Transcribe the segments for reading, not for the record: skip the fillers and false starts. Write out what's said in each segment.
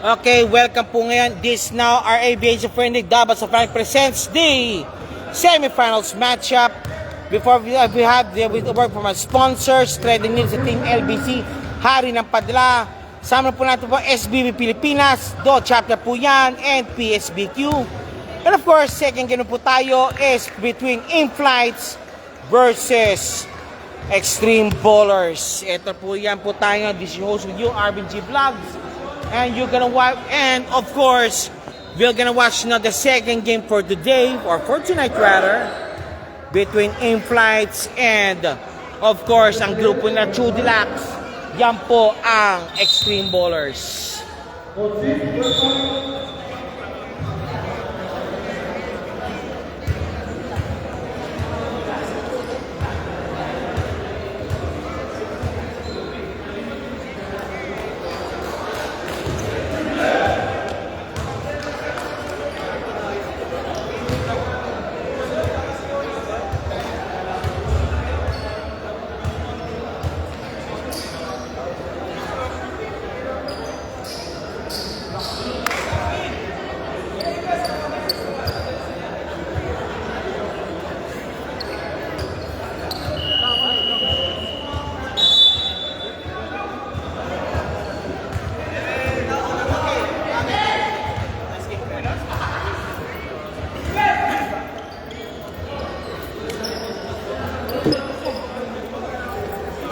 Okay, welcome po ngayon. This now our ABH Friendly Dabas of Frank presents the semifinals matchup. Before we have the work from our sponsors, trading needs sa Team LBC, Hari ng Padla. Sama po natin po SBB Pilipinas, Do Chapter po yan, and PSBQ. And of course, second game po tayo is between In-Flights versus Extreme Bowlers. Ito po yan po tayo. This is your host with you, Arvin G Vlogs. And you're gonna watch, and of course, we're gonna watch now the second game for today, or for tonight rather, between In-Flights and, of course, ang grupo na True Deluxe. Yan po ang Extreme Bowlers.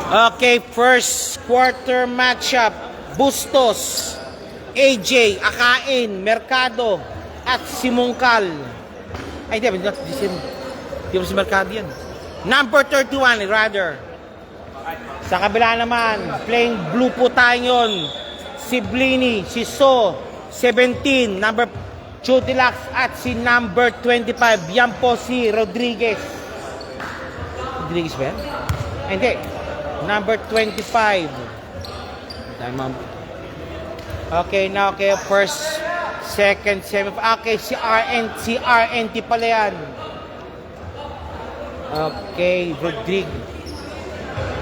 Okay, first quarter matchup. Bustos, AJ, Akain, Mercado, at si Mungkal. Ay, di ba si Mercado yan. Number 31, rather. Sa kabila naman, playing blue po tayo yun. Si Blini, si So, 17, number 2 Deluxe, at si number 25. Yan po si Rodriguez. Rodriguez ba yan? Ay, hindi. Number 25. Okay, now okay, first, second, semi. Okay, si RNT pala yan. Okay, Rodriguez.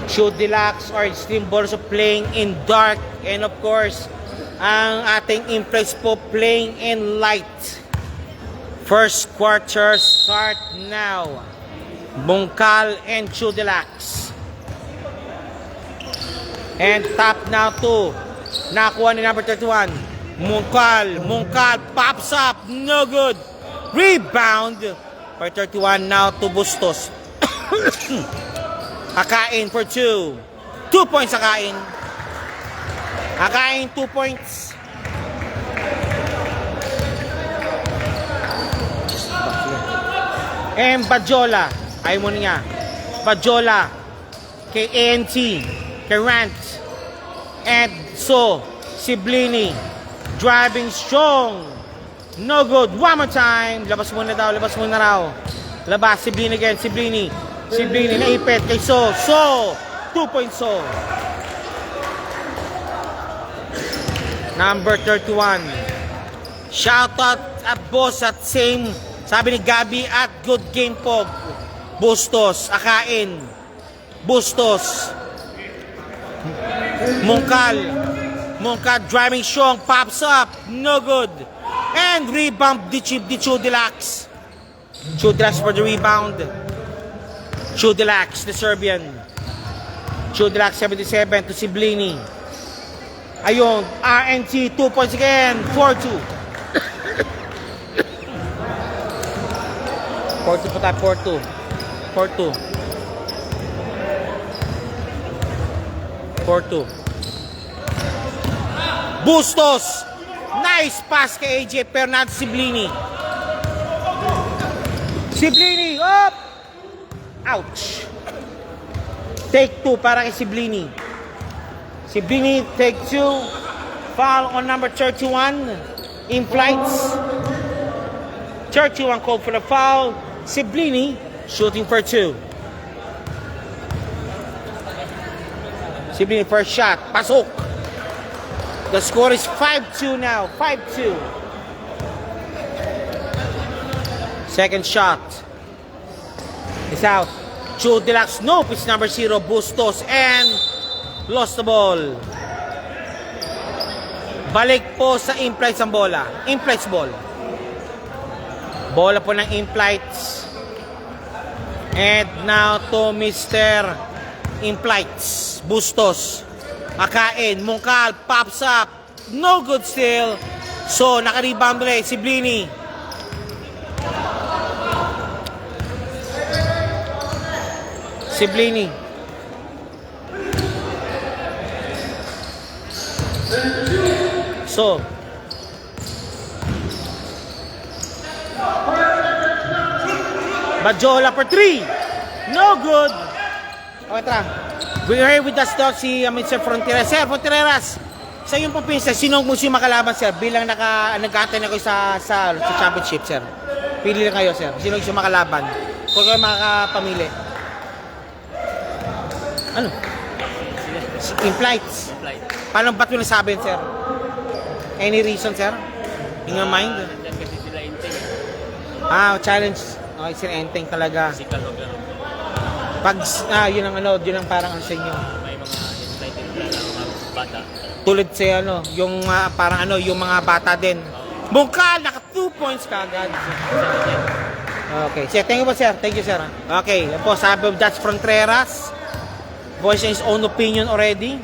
Show Deluxe or Extreme Bowlers playing in dark. And of course, ang ating In-Flights po playing in light. First quarter start now. Mungkal and Show Deluxe. And top now to nakuha ni number 31. Mungkal pops up, no good. Rebound for 31 now to Bustos. Akain for 2. 2 points Akain. Akain 2 points. And Bajola, ayaw mo niya. Bajola kay ANC, kay Rant, and So, si Blini, driving strong, no good, one more time, labas muna raw, labas, si Blini again, si Blini, naipit kay So, 2 points So. Number 31, shoutout at boss at same, sabi ni Gabi at good game po, Bustos, Akain, Bustos, Mungkal driving strong, pops up, no good. And rebound, the True Deluxe. True Deluxe for the rebound. True Deluxe, the Serbian. True Deluxe 77 to Siblini. Ayun, RNT 2 points again, 4-2. 4-2 po tayo, 4-2. 4-2. Bustos! Nice pass kay AJ Fernando Siblini. Siblini, up! Ouch! Take 2 para kay Siblini. Siblini, take 2. Foul on number 31. In-Flights. 31 called for the foul. Siblini shooting for 2. Siblini first shot. Pasok. The score is 5-2 now. 5-2. Second shot. It's out. True Deluxe. Nope. It's number 0. Bustos. And lost the ball. Balik po sa in-flights ang bola. In-flights ball. Bola po ng in-flights. And now to Mr. In-flights. Bustos. Akain. Mungkal. Pops up. No good still. So, naka-rebound ulit si Blini. Si Blini. So, Bajola for 3. No good. Okay, tara. We're here with us daw si Mr. Fronteras. Sir, Fronteras, sa iyong papinsa, sino mo siya makalaban, sir? Bilang nag-attend ako sa championship, sir. Pili lang kayo, sir. Sino siya makalaban? Kung kayo makakapamili. Ano? In flights. Paano ba't mo nasabi, sir? Any reason, sir? In your mind? Kasi sila Enteng. Challenge. Okay, sir, Enteng talaga. Physical wag lang. Pag, yun ang parang ano sa inyo. May mga excited na mga bata. Tulad sa yung parang yung mga bata din. Bungkal, naka 2 points kagad. Okay, sir, thank you po, sir. Thank you, sir. Okay, yan po, sabi of Judge Fronteras. Voicing his own opinion already.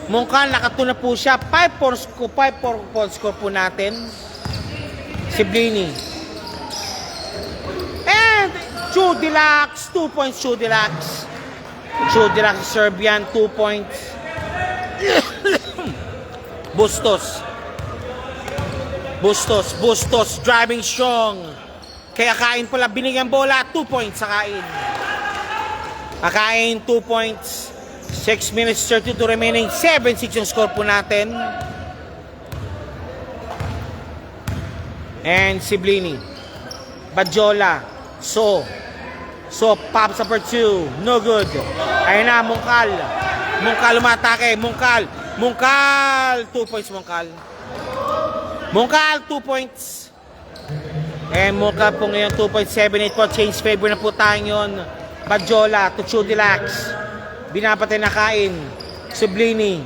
Mungkal, naka 2 na po siya. 5-4 score po natin. Si Blini. And Chudilax, 2 points Chudilax. Chudilax Serbian, 2 points. Bustos, driving strong. Kaya Akain pala binigyan bola, 2 points sa Akain. Akain, 2 points. 6 minutes, 32 remaining. 7-6 yung score po natin. And Siblini. Bajola. So, pops up for 2. No good. Ayun na, Mungkal. Mungkal umatake. Mungkal, 2 points Mungkal. Mungkal, 2 points. And Mungkal po ngayon, 2.78 po. Change favor na po tayo yun. Bajola to Chudilax. Binapatay na Kain. Siblini,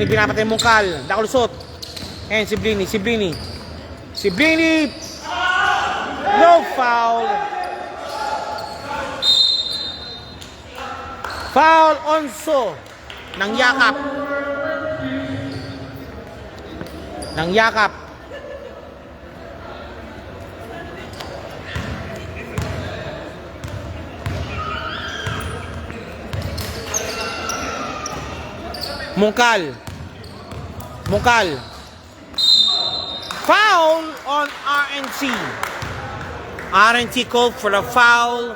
binapatay Mungkal. Nakalusot. And Siblini. No foul. Foul onso. Nang yakap. Mungkal. Foul on RNC. RNC called for a foul.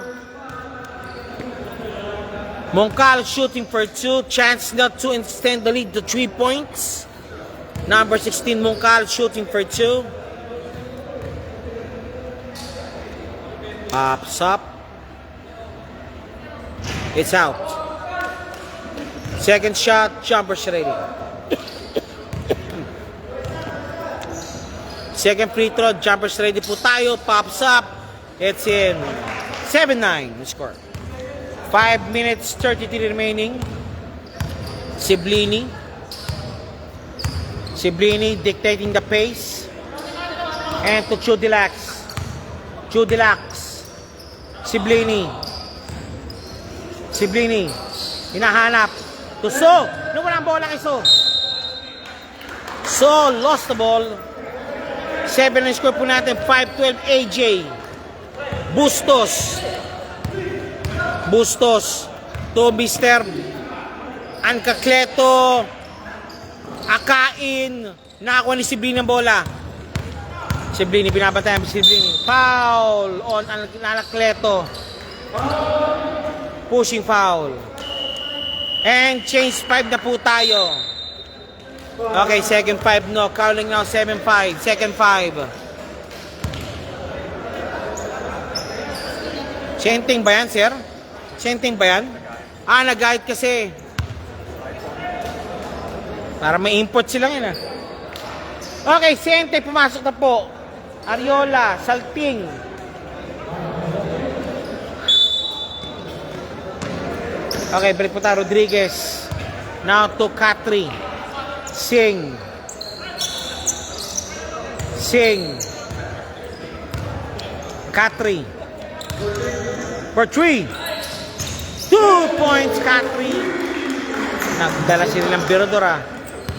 Mungkal shooting for 2. Chance not to extend the lead to 3 points. Number 16 Mungkal shooting for 2. Pops up. It's out. Second shot, jumper's ready. Second free throw, jumper's ready po tayo. Pops up. It's in. 7-9 the score. 5 minutes, 33 remaining. Siblini dictating the pace. And to Chudilax. Siblini. Hinahanap. To So. Nawala ang bola kay So. So, lost the ball. 7 ang score po natin. 5-12 AJ. Bustos. To Mr. Ancacleto. Akain. Nakakuha ni Siblini ang bola. Siblini, binabatayan si Siblini. Foul on Ancacleto. Pushing foul. And change 5 na po tayo. Okay, second 5 no. Counting now 7-5. Second 5. Chanting ba yan, sir? Chanting ba yan? Nag-guide kasi. Para may import silang yun Okay, Sente, pumasok na po. Ariola, Salting. Okay, balik po tayo. Rodriguez. Now to Katri. Sing. Sing. Katri. For 3. 2 points, Katri. Nagdala sila ng Birodora.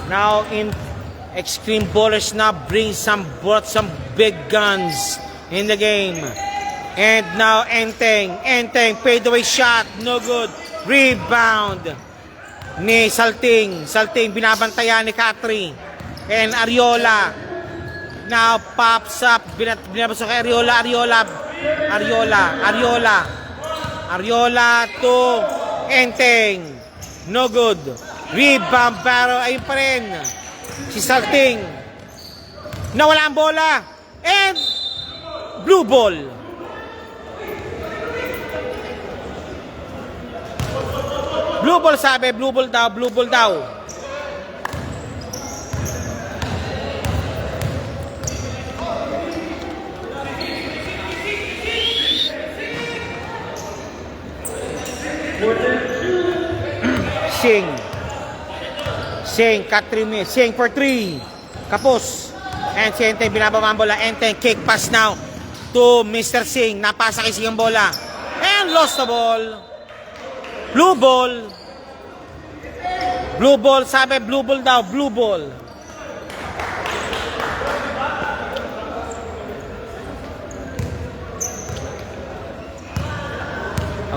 Now in Extreme Bowlers now brought some big guns in the game. And now Enteng. Enteng, fadeaway shot. No good. Rebound ni Salting. Salting, binabantayan ni Katri. And Ariola. Now pops up. Binabasa kay Ariola. Ariola to Enteng. No good. Rebound pero ayun pa rin. Si Salting. Nawala ang bola. And blue ball. Blue ball sabi. Blue ball daw. Sing, Katri, Sing for 3. Kapos. And si Enteng, binababa ang bola. Enteng, kick pass now to Mr. Singh. Napasa kay Singh ang bola. And lost the ball. Blue ball. Blue ball, sabi blue ball daw. Blue ball.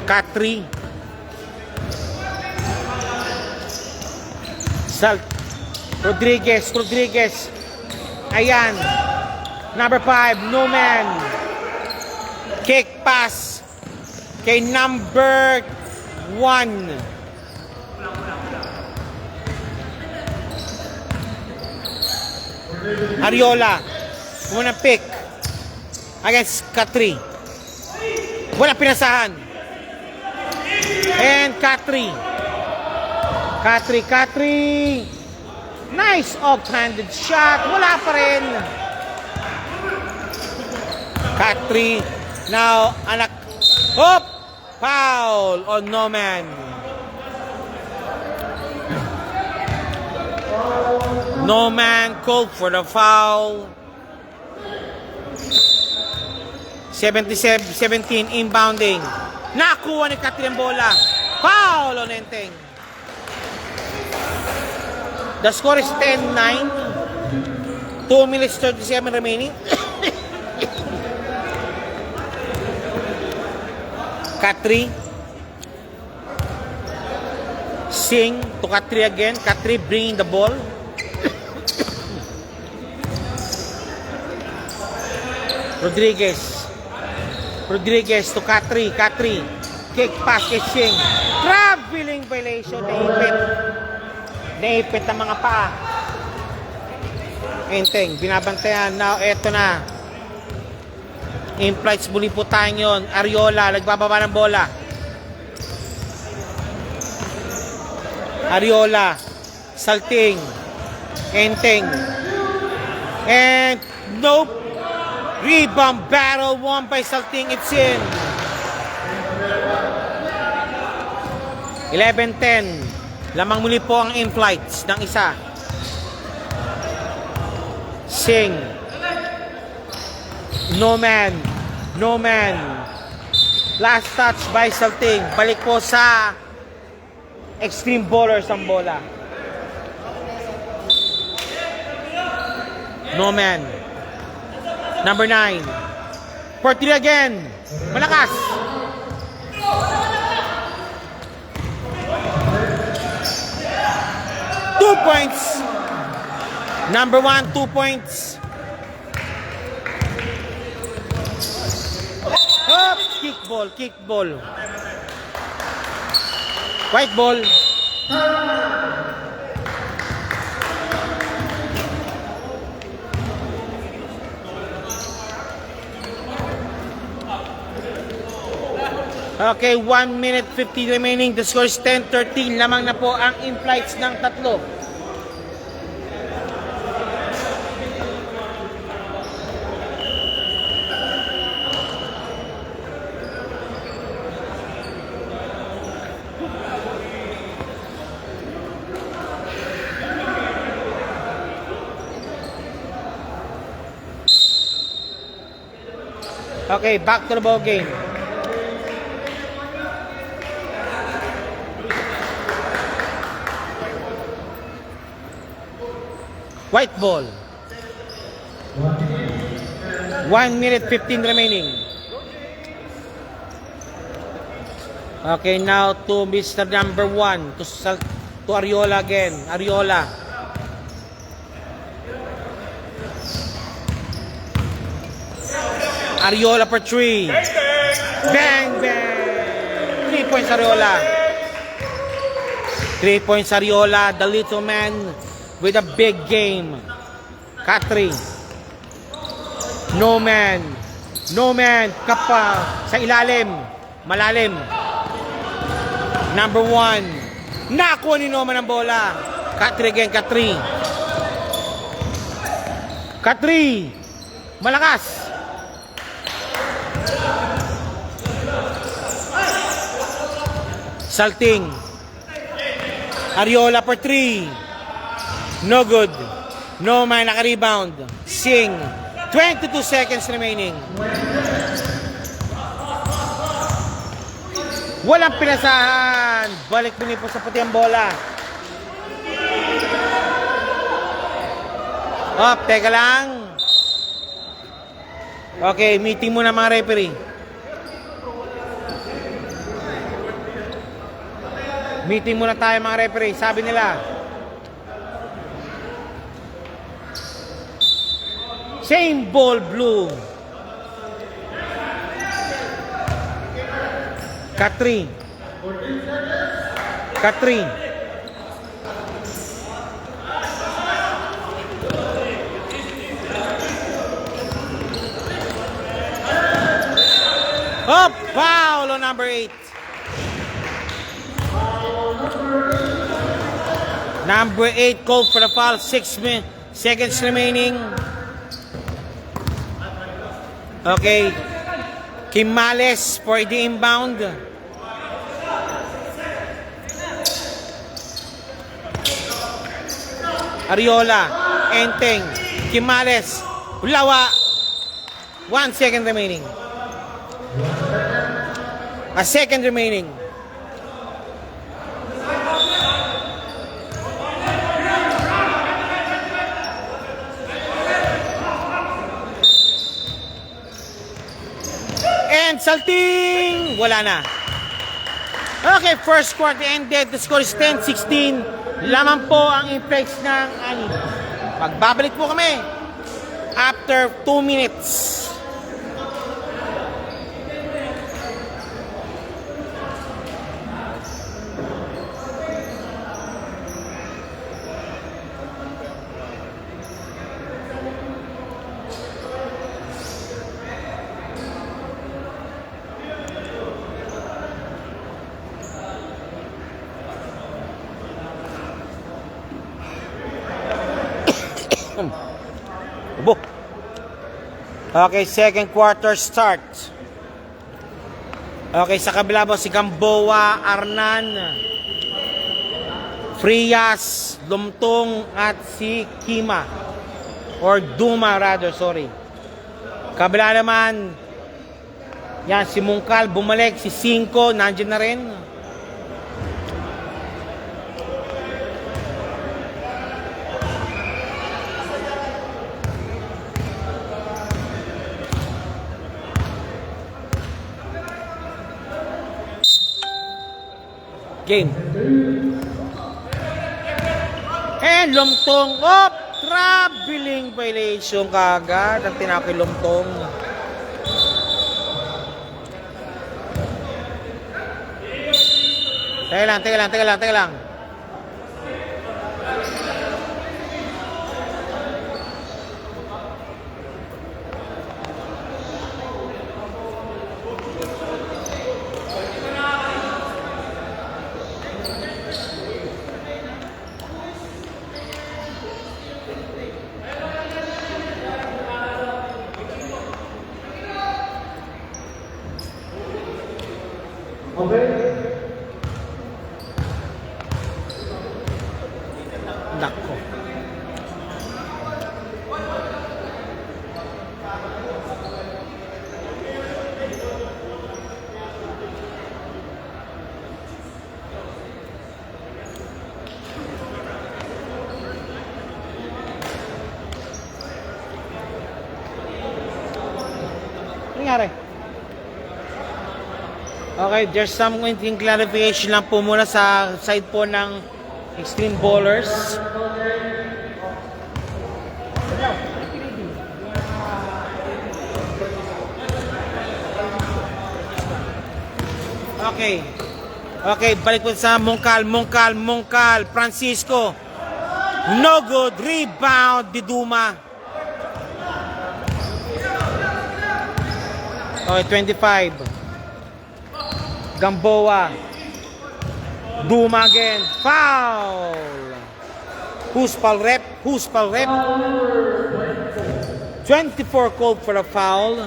Katri. Rodriguez. Ayan. Number 5, no man. Kick pass kay number 1. Ariola. Unang pick against Katri. Wala pinasahan. And Katri. Nice off-handed shot. Wala pa rin. Katri. Now, anak. Hop! Foul on no man. No man called for the foul. 17 inbounding. Nakuha ni Katri ang bola. Foul on Enteng. The score is 10-9. 2 minutes 37 remaining. Katri. Sing to Katri again. Katri bringing the ball. Rodriguez to Katri. Kick pass kay Sing. Traveling violation. Naipit ang mga paa. Enteng, binabantayan. Now, eto na. In-flights muli po tayo yun. Ariola, nagbababa ng bola. Ariola. Salting. Enteng. And, nope. Rebound battle won by Salting. It's in. 11-10. Lamang muli po ang in-flights ng isa. Sing. No man. Last touch by Salting. Balik po sa Extreme Bowlers ang bola. No man. Number 9. 43 again. Malakas. Points. Number 1, 2 points. Up, kick ball. White ball. Okay, 1 minute 50 remaining. The score is 10-13. Lamang na po ang in-flights ng tatlo. Okay, back to the ball game. White ball. 1 minute 15 remaining. Okay, now to Mr. Number 1. To Ariola again. Ariola. Ariola for 3. Bang, bang. 3 points Ariola. 3 points Ariola. The little man with a big game. Katri. No man. No man. Kapa. Sa ilalim. Malalim. Number 1. Nakuha ni Noman ang bola. Katri again. Katri. Katri. Malakas. Salting. Ariola for 3. No good. No man, naka-rebound. Sing. 22 seconds remaining. Walang pinasahan. Balik mo po sa puti ang bola. Oh, teka lang. Okay, meeting muna mga referee. Meeting muna tayo mga referee. Sabi nila, same ball blue. Katri. Katri. Oh, foul on number 8. Number 8 called for the foul. 6 seconds remaining. Okay. Kimales for the inbound. Ariola. Enteng. Kimales. Lawa. 1 second remaining. A second remaining. And salting! Wala na. Okay, first quarter ended. The score is 10-16. Lamang po ang effects ng ani. Magbabalik po kami after 2 minutes. Ubo. Okay, second quarter start. Okay, sa kabila po si Gamboa, Arnan, Frias, Lumtong at si Kima. Or Duma rather, sorry. Kabila naman, yan, si Mungkal, bumalik, si Cinco, nandiyan na rin. Game. And Lumtong, traveling violation kagad ang tinakay Lumtong. Teka lang. Nako. nangyari? Okay, there's some clarification lang po muna sa side po ng Extreme Bowlers. Okay. Okay, balik po sa Mongkal, Francisco. No good. Rebound, Diduma. Okay, 25. Gamboa. Duma again. Foul. Who's foul rep? 24 called for a foul.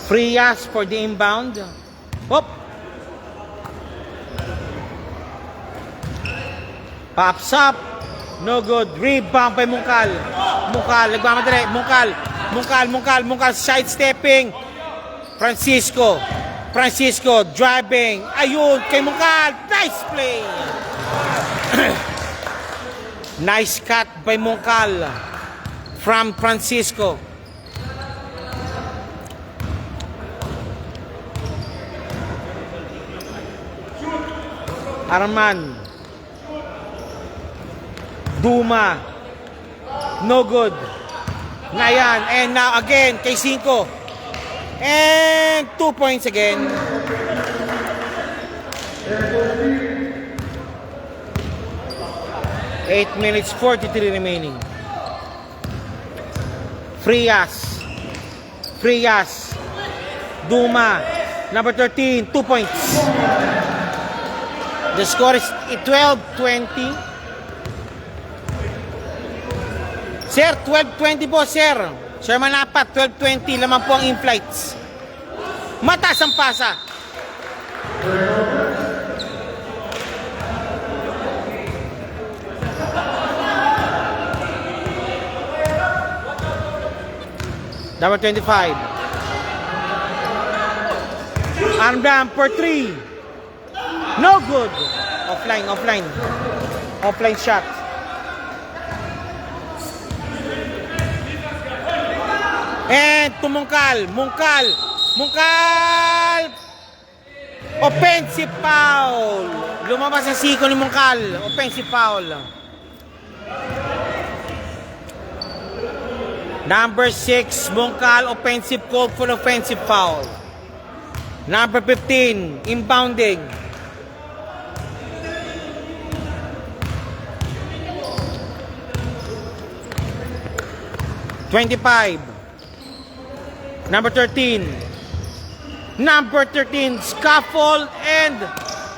Frias for the inbound. Hop. Pops up. No good. Rebound by Mongkal. Nagmamadali. Mongkal. Sidestepping. Francisco driving. Ayun kay Mongkal. Nice play. Nice cut by Mongkal from Francisco. Arman. Duma. No good. Ngayon. And now again kay 5. And 2 points again. Eight minutes 43 remaining. Frias. Duma. Number 13. 2 points. The score is 12-20. Sir, 12-20 po, sir. Sir Manapat, 12-20. Laman po ang in-flights. Mataas ang pasa. Number 25. Armdam for 3. No good. Offline shot. And to Mongkal. Offensive foul. Lumabas ang siko ni Mongkal. Offensive foul. Number 6, Mongkal, offensive call for offensive foul. Number 15, inbounding. Number 13, scuffle and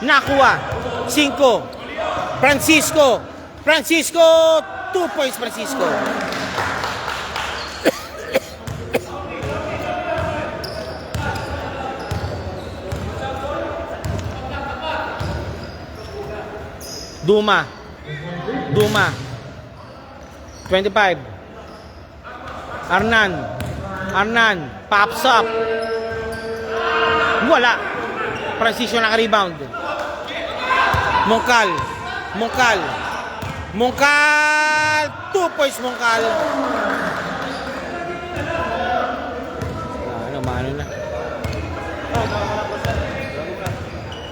nakuha. 5. Francisco, 2 points Francisco. Duma. 25. Arnan. Pops up. Wala. Francisco naka-rebound. Mongkal. 2 points Mongkal. Mano na.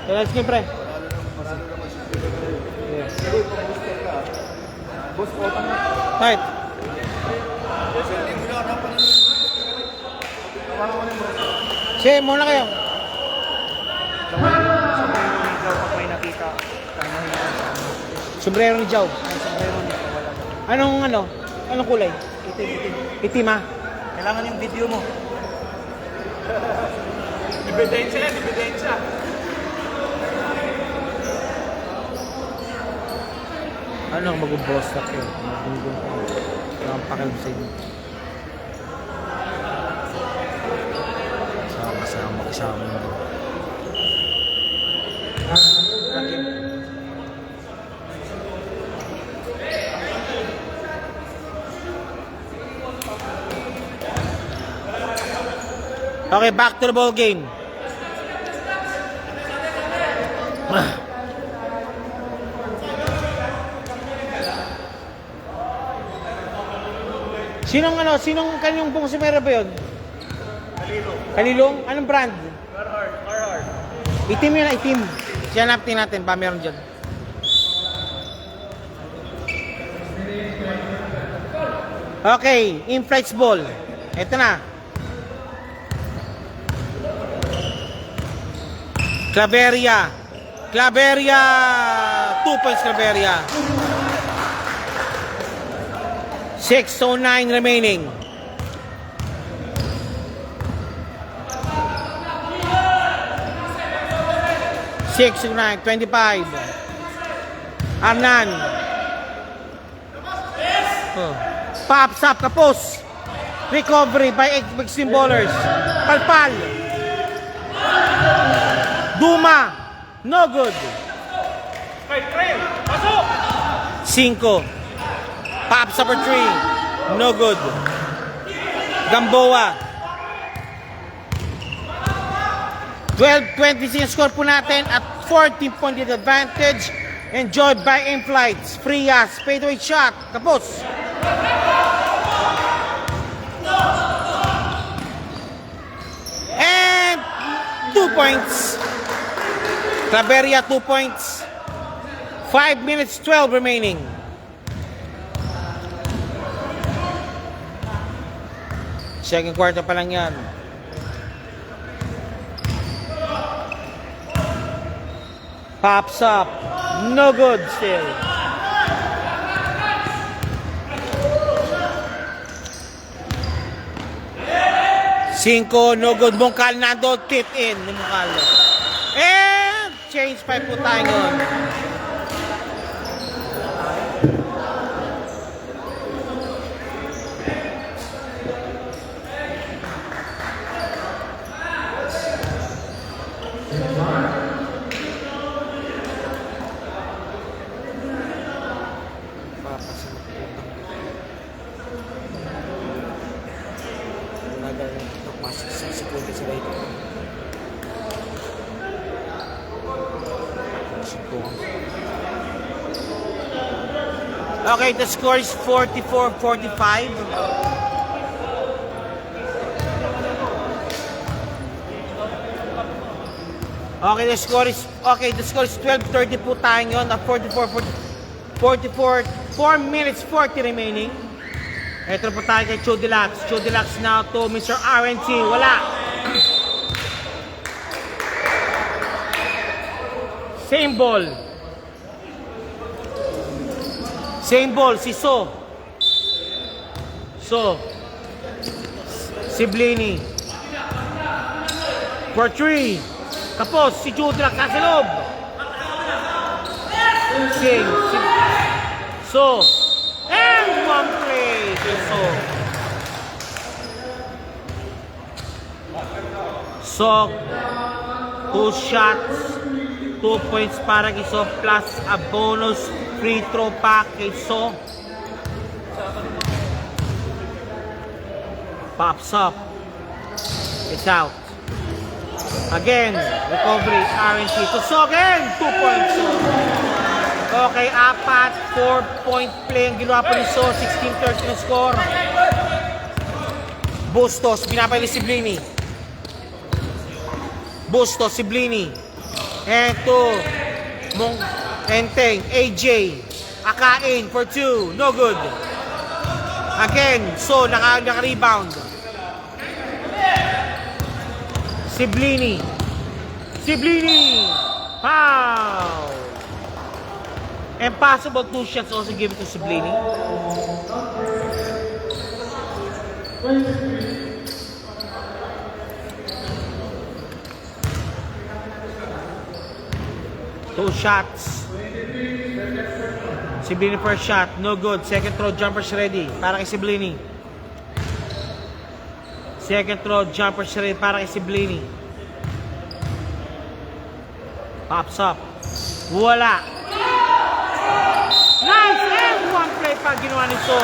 Let's go, pre. Right. Sige, muna kayo. Sombrero ni Jow. Anong kulay? Itim ha? Kailangan yung video mo. Ebidensya. Ano ang mag-boss up yun? Mag-gunggong ko. Wala kang pakialam sa inyo. Sama yun. Okay, back to the ball game. Sinong kanyang bungsumero ba yun? Kalilong? Anong brand? Carhartt. Itim yun, itim. Siyanapin natin, ba meron dyan? Okay, in-flights ball. Ito na. Claveria. 2 points Claveria. 6:09 remaining. Six to 9, 25. Arnan. Pops up, kapos. Recovery by extreme bowlers. Palpal. Duma. No good. Pasok! 5. Pops up for 3. No good. Gamboa. 12-26 score po natin at 14-point advantage. Enjoyed by in-flights. Frias, fadeaway shot. Kapos. And 2 points. Claveria 2 points. 5 minutes 12 remaining. Second quarter pa lang yan. Pops up. No good still. Cinco, no good. Mungkal nando, tip in ni Mungkal. And change 5 po tayo ngayon. Okay, the score is 44-45. Okay, the score is 12-30 po tayo ngayon. 44, 4 minutes 40 remaining. Ito po tayo kay Chodilax. Chodilax now to Mr. RNT. Wala. Same ball. Same ball, si So. Siblini. For 3. Tapos, si Chodilax nasa loob. So. And one play. So. 2 shots. 2 points para kay So plus a bonus free throw pa kay So. Pops up. It's out. Again, recovery, RNC. To So again, 2 points. Okay, 4-point play ang ginawa po ni So. 16-13 score. Bustos, binapay ni Siblini. Bustos, Siblini. And to Enteng, AJ. Akain for 2. No good. Again, So naka-rebound. Siblini. Foul. Impossible 2 shots also given to Siblini. Two shots. Siblini first shot, no good. Second throw, jumpers ready para kay Siblini. Second throw, jumpers ready para kay Siblini. Pops up. Wala. Nice! And one play pa ginawa ni So.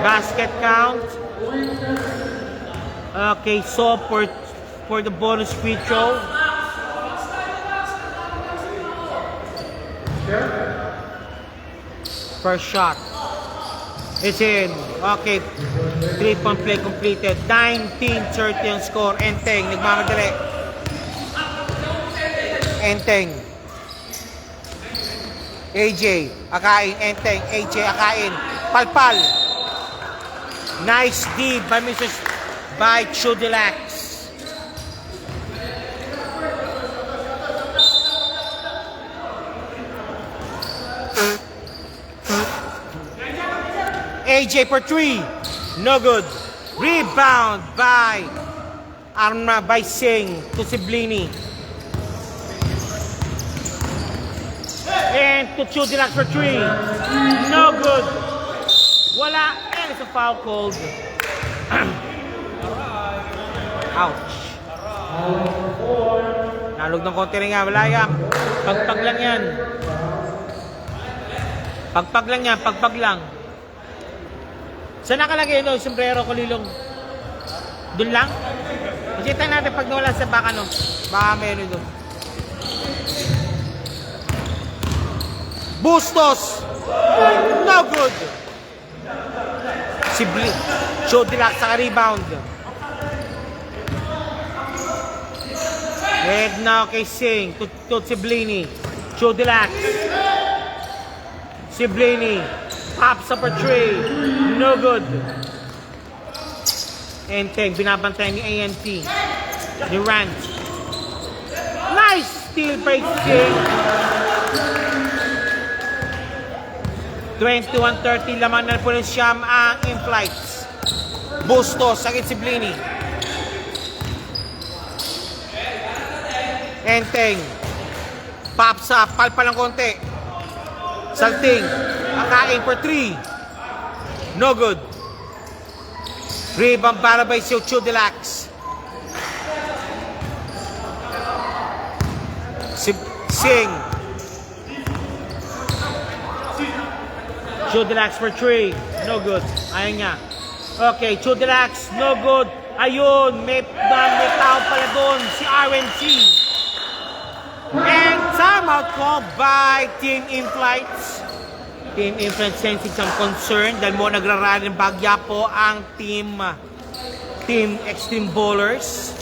Basket count. Okay, So for the bonus free throw. First shot. It's in. Okay. 3-point play completed. 19-30 ang score. Enteng, nagmamadali. Enteng. AJ, akain. Enteng, AJ, akain. Palpal. Nice D by Chudilax. AJ for 3. No good. Rebound by Singh to Siblini. And to Chudilax for 3. No good. Wala. And it's a foul called. Ouch. Nalog ng konti rin nga. Wala yan. Pagpag lang yan. Pagpag lang yan. Pagpag lang. Saan nakalagay yun? Sombrero ko lilong. Doon lang? Makita natin pag nawala sa baka no. Baka may ano doon. Bustos! No good! Chudilax sa rebound. Head now kay Singh. To Siblini. Chudilax. Siblini. Pops up for 3. No good. Enteng. Binabantay ni ANT. Ni Rant. Nice steal by Singh. 21-30. Laman na po ng Siyam ang in-flights. Bustos. Sakit si Blini. Enteng. Pops up. Palpa ng konti. Salting. Akain for 3. No good. Rebound para by Chudilax. Singh. Chudilax for 3. No good. Ayun niya. Okay, Chudilax. No good. Ayun. May tao pala doon. Si RNC. And timeout called by Team In-Flights. Team In-Flights sensing some concern dahil mo nagrarally ng bagya po ang Team Extreme Bowlers.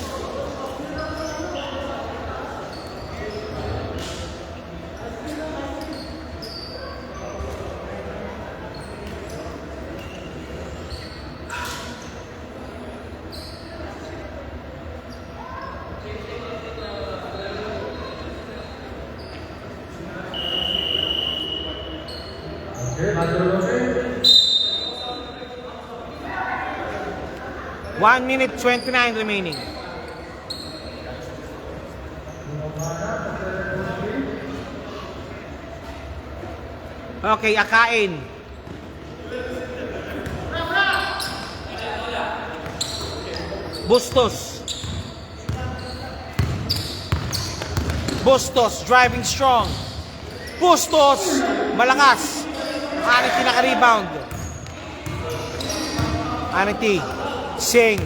One minute 29 remaining. Okay, akain. Bustos. Bustos, driving strong. Bustos, malakas. Anity naka-rebound. Anity. Singh.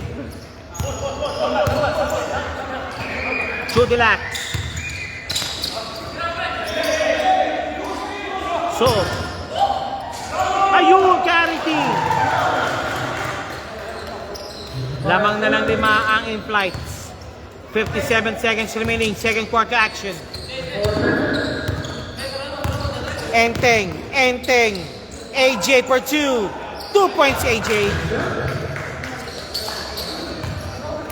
Chudilax. So. Ayun, Charity. Lamang na lang 5 ang in-flights. 57 seconds remaining. Second quarter action. Enteng. AJ for 2. 2 points, AJ.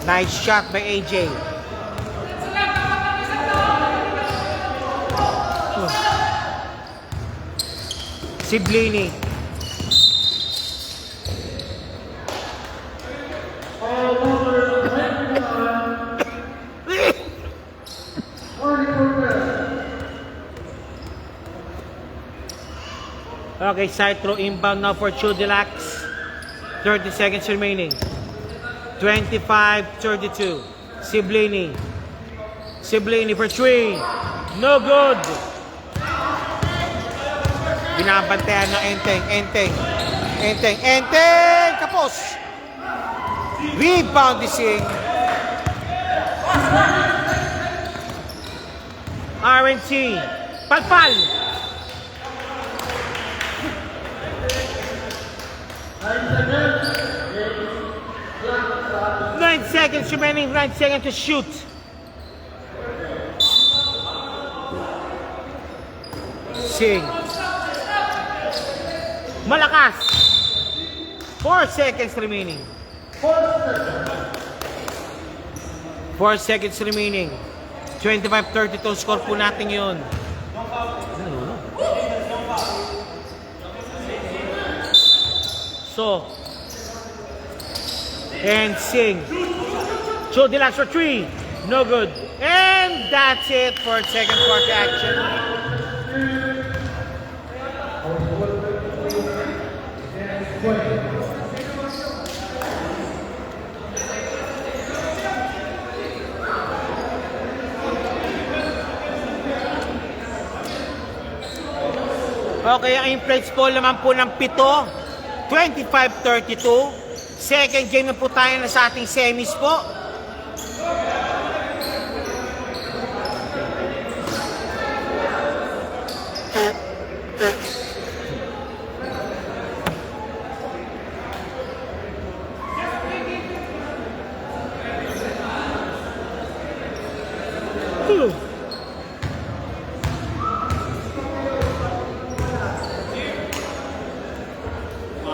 Nice shot by AJ. Siblini. Okay, side throw inbound now for Chudilax. 30 seconds remaining. 25-32. Siblini for 3. No good. Binabantayan ng Enteng. Kapos. Rebound ni Singh. RNC. Palpal. seconds remaining, 9 seconds to shoot. Sing. Malakas. 4 seconds remaining. 4 seconds remaining. 25-32 score po natin yun. So, and Sing. Shoot the last for 3. No good. And that's it for second quarter action. Okay, ang in-plates po naman po ng 7, 25-32. Second game na po tayo na sa ating semis po.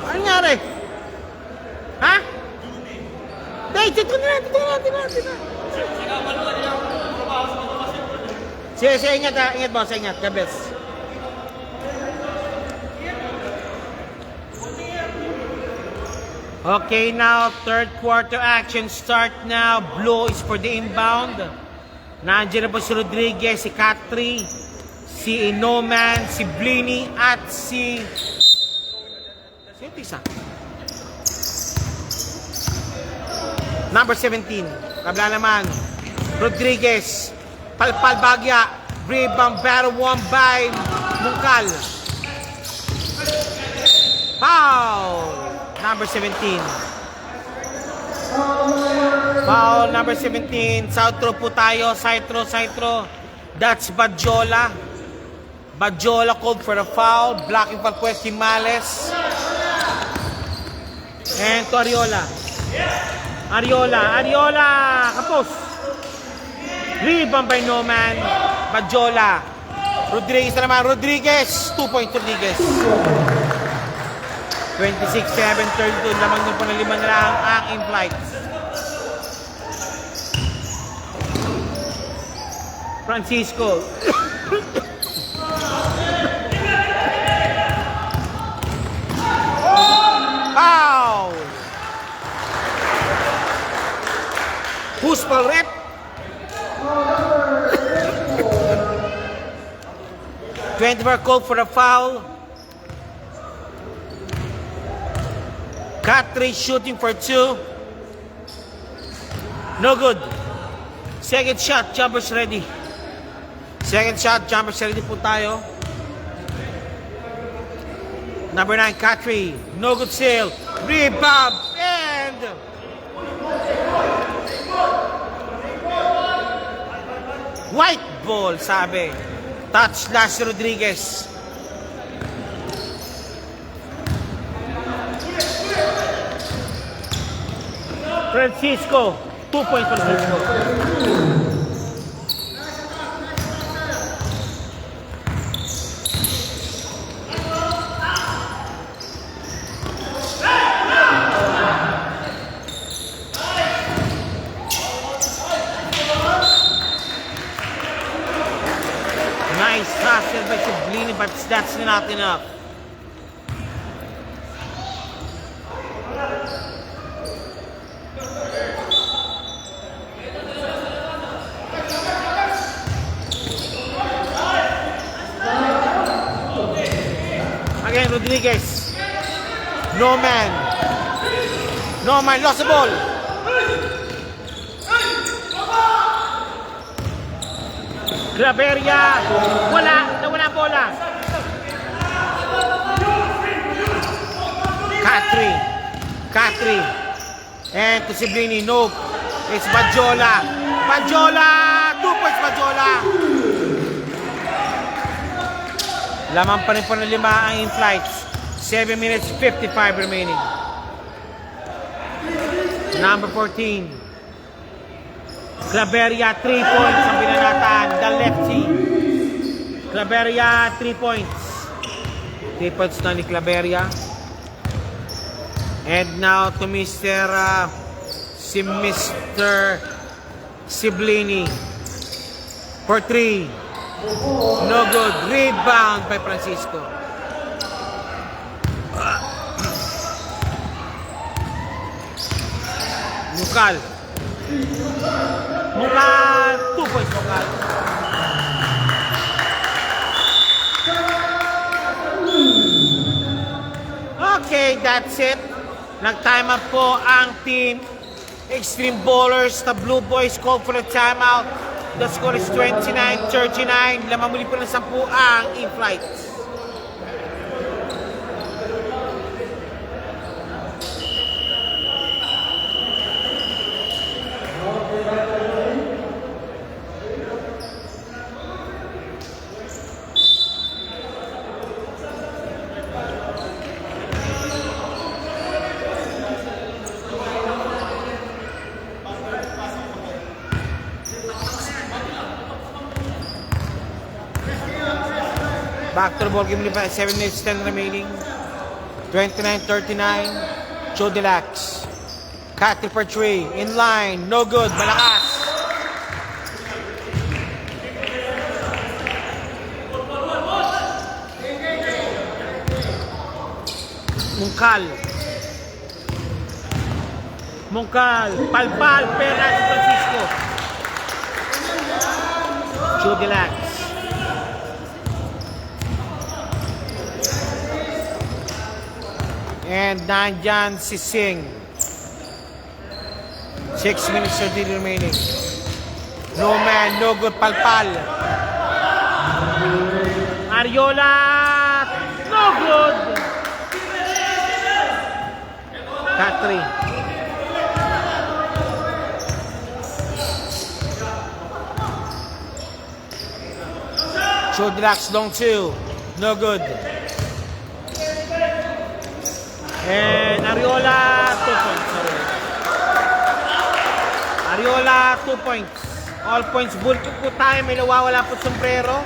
Ano nangyari? Ha? Dito na. Sige, ingat ha. Ingat boss, ingat. God bless. Okay, now third quarter action start now. Blue is for the inbound. Nandiyan na po si Rodriguez, si Katri, si Inoman, si Blini, at si... Sino isa? Number 17. Kabla naman. Rodriguez. Palpal Bagya. Rebound battle won by Mungkal. Foul. Number 17. Foul number 17. South throw po tayo. Side throw. That's Badjola. Badjola called for the foul. Blocking for Cuesti Males. And to Ariola. Kapos. Rebound by Noman. Badjola. Rodriguez na naman. 2 points Rodriguez. 26-7-32. Lamang nung panalima na lang ang in-flight. Francisco. Foul! Who's for rep? Twenty-four called for a foul. Katri shooting for 2. No good. Second shot, jumpers ready. Jumpers ready po tayo. Number 9, Katri. No good sale. Rebound. And... white ball, sabi. Touch last Rodriguez. Francisco. 2 points Francisco. Nice hustle by Sublini, but that's not enough. Again, Rodriguez. No man, lost the ball. Graveria, nawala bola. Katri. And to Siblini, nope. It's Badjola. 2 points Badjola. Lamang pa rin po ng 5 ang in-flights. 7 minutes 55 remaining. Number 14. Claveria, 3 points ang binanatan. The lefty. Claveria, 3 points. 3 points na ni Claveria. And now to Mr. Siblini. For 3. No good. Rebound by Francisco. Mukal. 2 points Mukal. Okay, that's it. Nag-time up po ang team Extreme Bowlers. The Blue Boys called for the timeout. The score is 29-39. Lamang muli po ng 10 ang in-flights. Back to the ball game, 7 minutes 10 remaining. 29-39. Joe Delax. Cut for 3. In line. No good. Malakas. Mungkal. Palpal. Pera si Francisco. Joe Delax. And nandyan si Singh. 6 minutes 30 remaining. No man, no good. Palpal. Ariola. No good. Katri. Chodlax long 2. No good. And Ariola, 2 points. Ariola, 2 points. All points. Bulto po tayo. May nawawala po sombrero.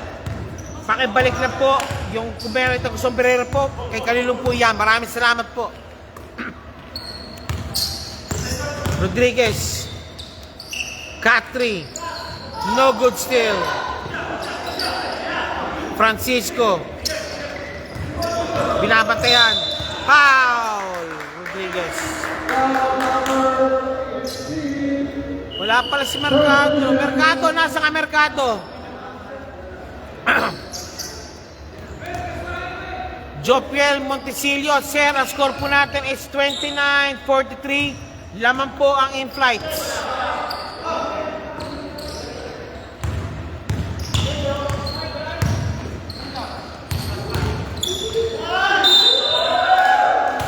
Pakibalik na po. Yung kumerito ko sombrero po. Kay Kalilong po yan. Maraming salamat po. Rodriguez. Katri. No good still. Francisco. Binabantayan. Foul! Rodriguez. Wala pala si Mercado. Mercado, nasa ka Mercado? Jopiel Montesilio. Sir, ang score po natin is 29-43. Laman po ang in-flights.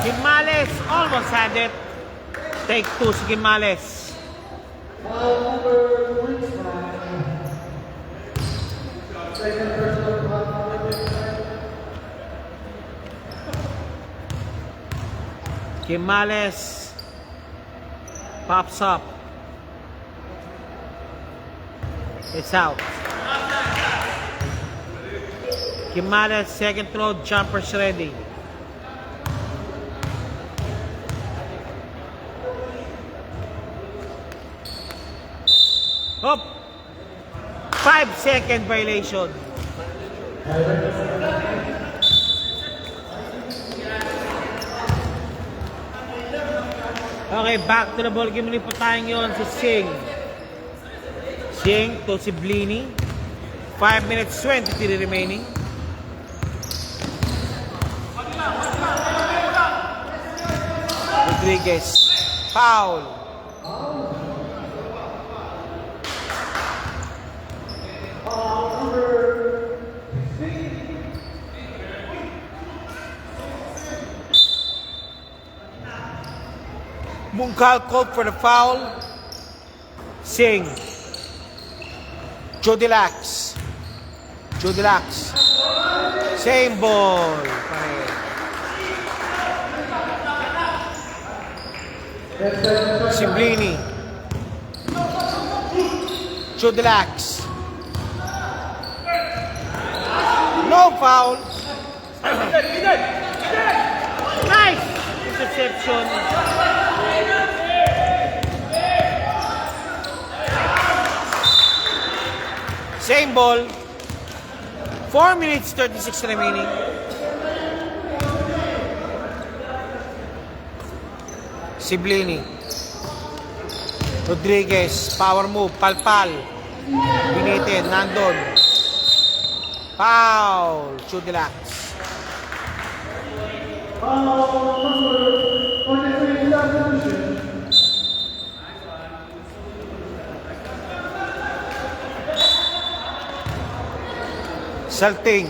Gimales almost had it. Take 2 si Gimales. Gimales pops up. It's out. Gimales second throw, jumpers ready. Hop! 5-second violation. Okay, back to the ball game. Muli po tayo ngayon si Singh. Singh to si Blini. 5 minutes 23 remaining. Rodriguez. Foul. Mungkal called for the foul. Singh. Jodilax. Jodilax. Same ball. Siblini. Chudelax. No foul. Nice interception. Same ball. 4 minutes 36 remaining. Siblini. Rodriguez, power move, palpal. Binitin, nandun. Foul, Chudelax. Salting.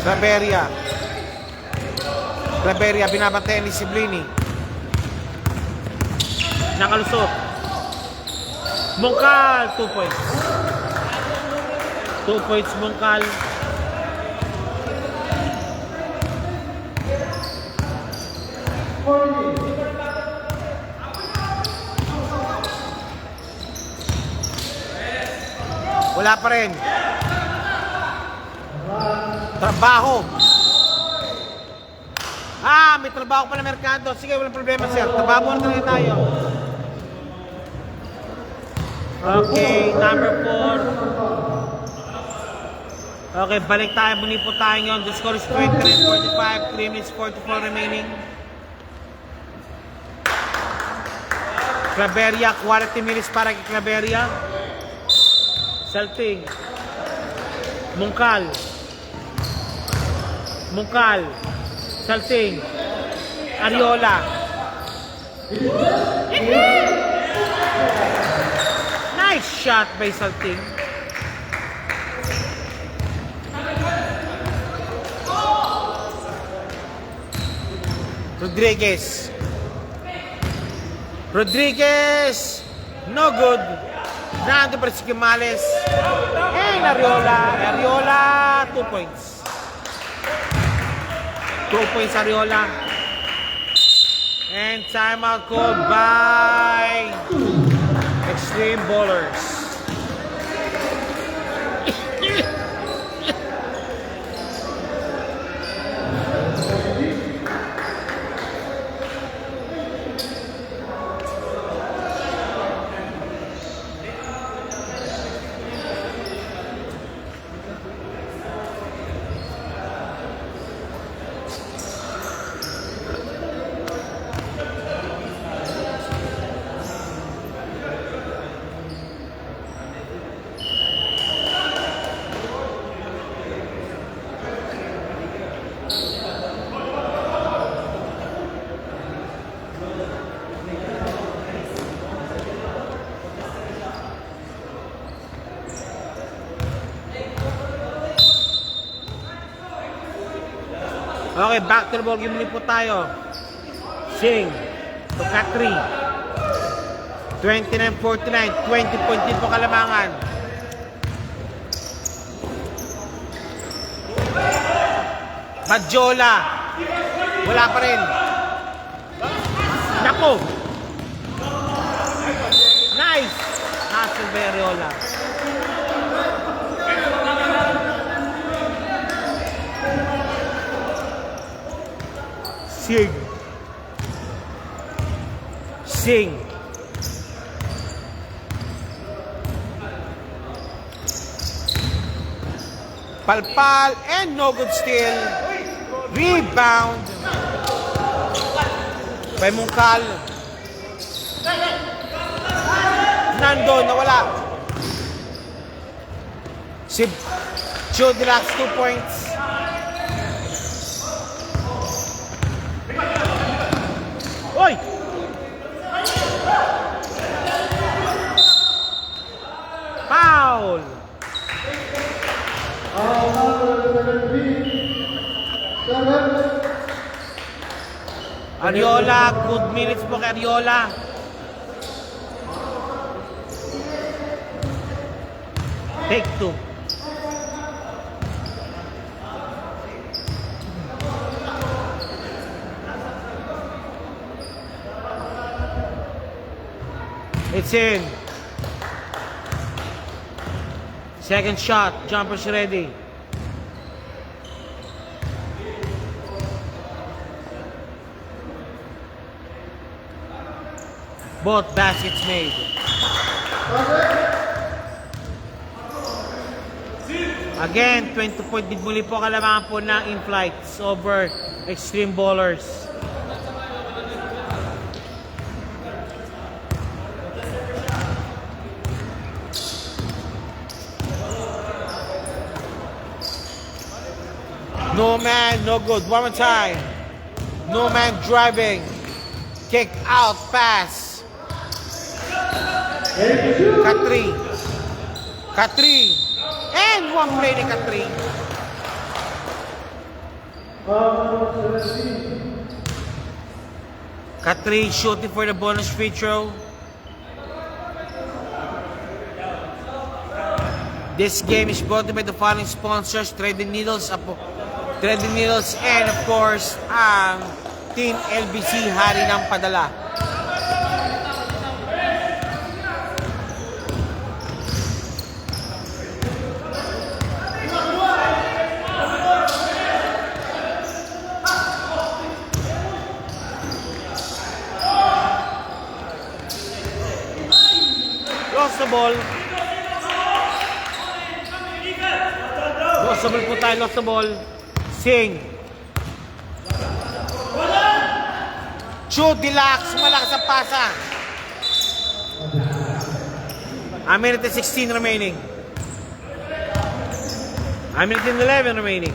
Claveria. Claveria, binabantayan ni Siblini. Nakalusot. Mongkal, 2 points. 2 points, Mongkal. Wala pa rin. Trabaho. May trabaho pa na merkado. Sige, walang problema, sir. Trabaho na talaga tayo. Okay, number 4. Okay, balik tayo. Muli po tayo ngayon. The score is 29-45. 3 minutes 44 remaining. Claveria, 40 minutes para kay Claveria. Salting. Mongkal. Mongkal. Salting. Ariola. Nice shot by Salting. Rodriguez. Rodriguez. No good. Nando pa si Quimales. And Ariola. Ariola, 2 points. 2 points Ariola. And timeout called by Extreme Bowlers. Okay, back to the ball game ulit po tayo. Sing to cut 3. 29-49. 20 point din po Kalamangan. Badjola. Wala pa rin. Nako. Nice. Hustle by Ariola. Sing. Sing. Palpal and no good steal. Rebound by Mongkal. Nandun, nawala. Si Chudelax, 2 points. Oy! Foul! Ariola, good minutes po kay Ariola. Take 2. It's in. Second shot. Jumper's ready. Both baskets made. Again, 20-point lead muli po kalamangan po ng in-flights over Extreme Ballers. No man, no good. One more time. No man driving. Kick out pass. Katri. Katri. And one play ni Katri. Katri shooting for the bonus free throw. This game is brought to you by the following sponsors: Threading Needles, and of course, ang Team LBC, hari ng padala. Lost the ball. Lost the ball po tayo, lost the ball. Sing. Shoot, relax, malakas ang pasa. A minute and 16 remaining. A minute and 11 remaining.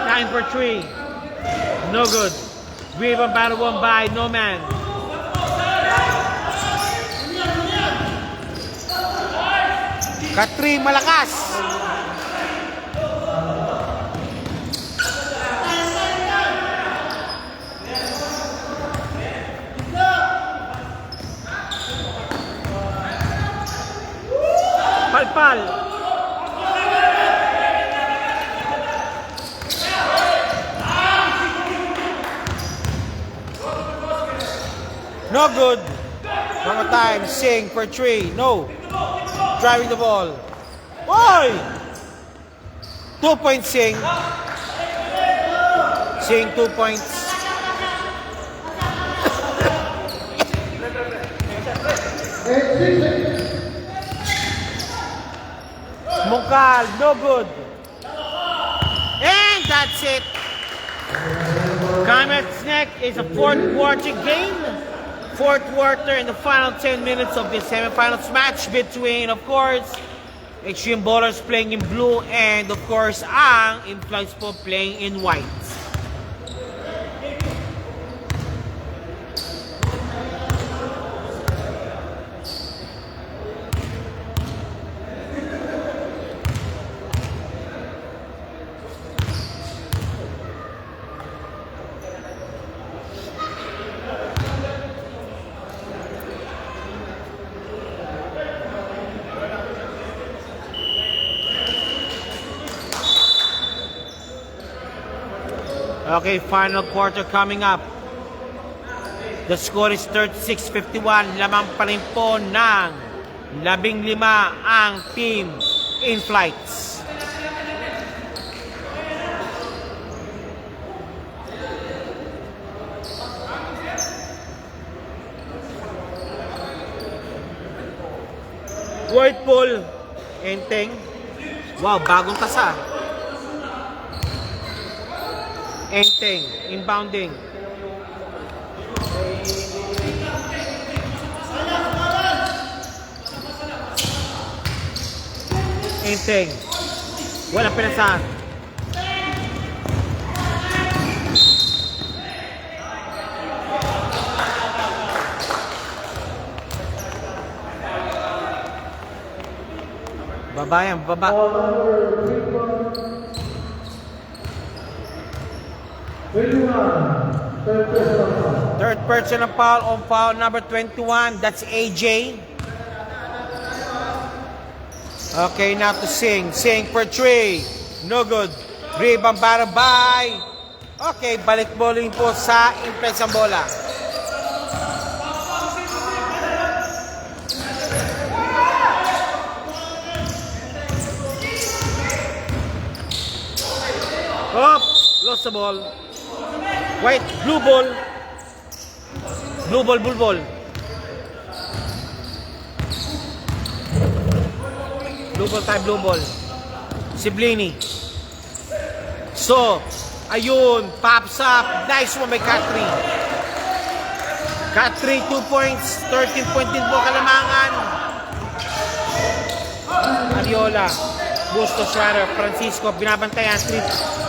Time for three. No good. Rebound battle won by No Man. Katri malakas. Palpal. No good. One more time. Sing for three. No. Driving the ball. Boy! 2 points Sing. Sing 2 points. Mungkal, no good. And that's it. Comets next is a fourth quarter game. Fourth quarter in the final 10 minutes of the semifinals match between, of course, Extreme Ballers playing in blue and, of course, ang Influence po playing in white. Okay, final quarter coming up. The score is 36-51. Lamang pa rin po ng 15 ang team in flights. White ball. Enteng. Wow, bagong tasa. Enteng, inbounding. Enteng. Walang pinasahan. Baba yan, baba. Third personal foul on foul number 21. That's AJ. Okay, now to Sing. Sing for three. No good. Rebound para by. Okay, balik bowling po sa Impress ang bola. Up, lost the ball. Wait, blue ball. Blue ball, blue ball. Blue ball tayo, blue ball. Siblini. So, ayun, pops up. Nice one by Cat 3. Cat 3, 2 points. 13 point din po kalamangan. Ariola. Bustos runner. Francisco, binabantayan.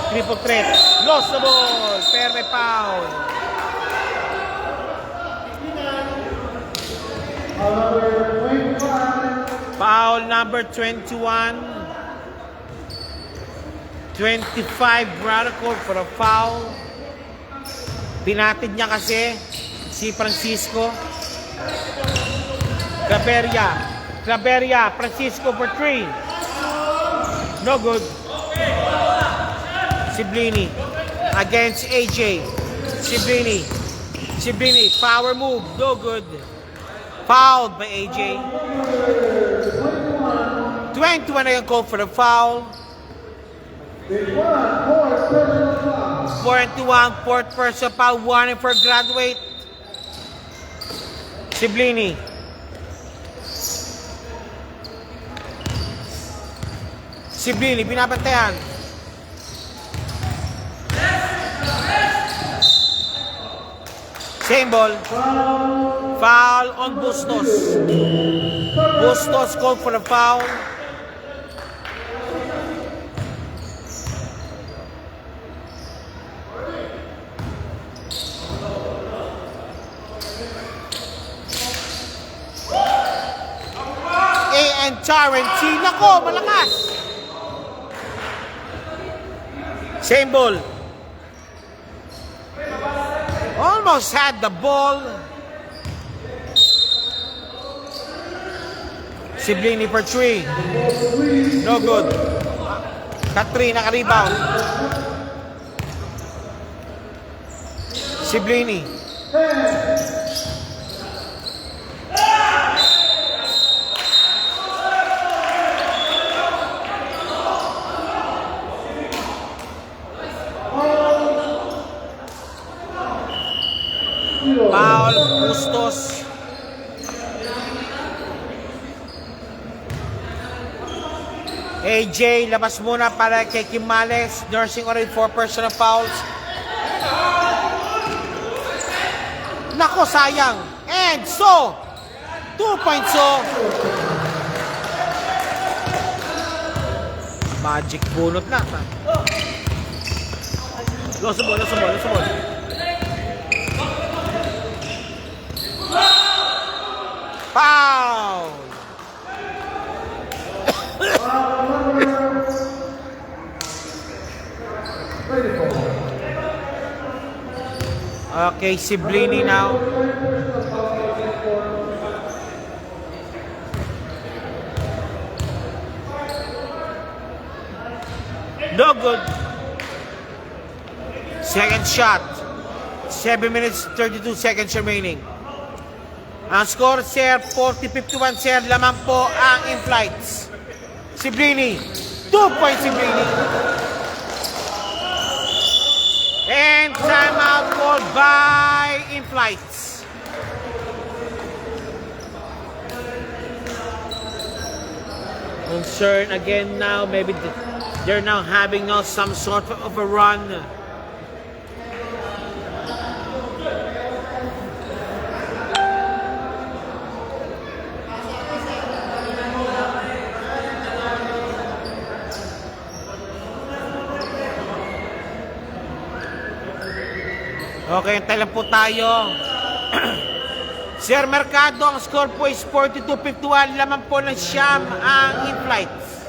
Triple threat. Lost the ball. Fair may foul. Foul number 21. 25 Radical for a foul. Pinatid niya kasi si Francisco. Claveria. Francisco for 3. No good. Siblini against AJ. Siblini, power move, no good. Fouled by AJ. 21 na yung call for the foul. 41, fourth person foul, warning for graduate. Siblini. Binabantayan. Same ball. Foul on Bustos. Bustos called for the foul. And Tarantino. Nako, malakas. Same ball. Almost had the ball. Siblini for 3. No good. Cut 3, naka-rebound. Siblini. Foul, Bustos. AJ, labas muna para kay Kimales. Nursing already 4 personal fouls. Nako, sayang. And so, 2 points so. Magic bunot na. Lost the ball. Foul! Okay, Siblini now. No good. Second shot. 7 minutes, 32 seconds remaining. Ang score, sir, 40-51, sir. Lamang po ang in-flights. Siblini. 2 points, Siblini. And timeout called by in-flights. Concern again now. Maybe they're now having now some sort of a run. Okay, tayo lang po tayo. Sir Mercado, ang score po is 42-51. Laman po ng siyam ang in-flights.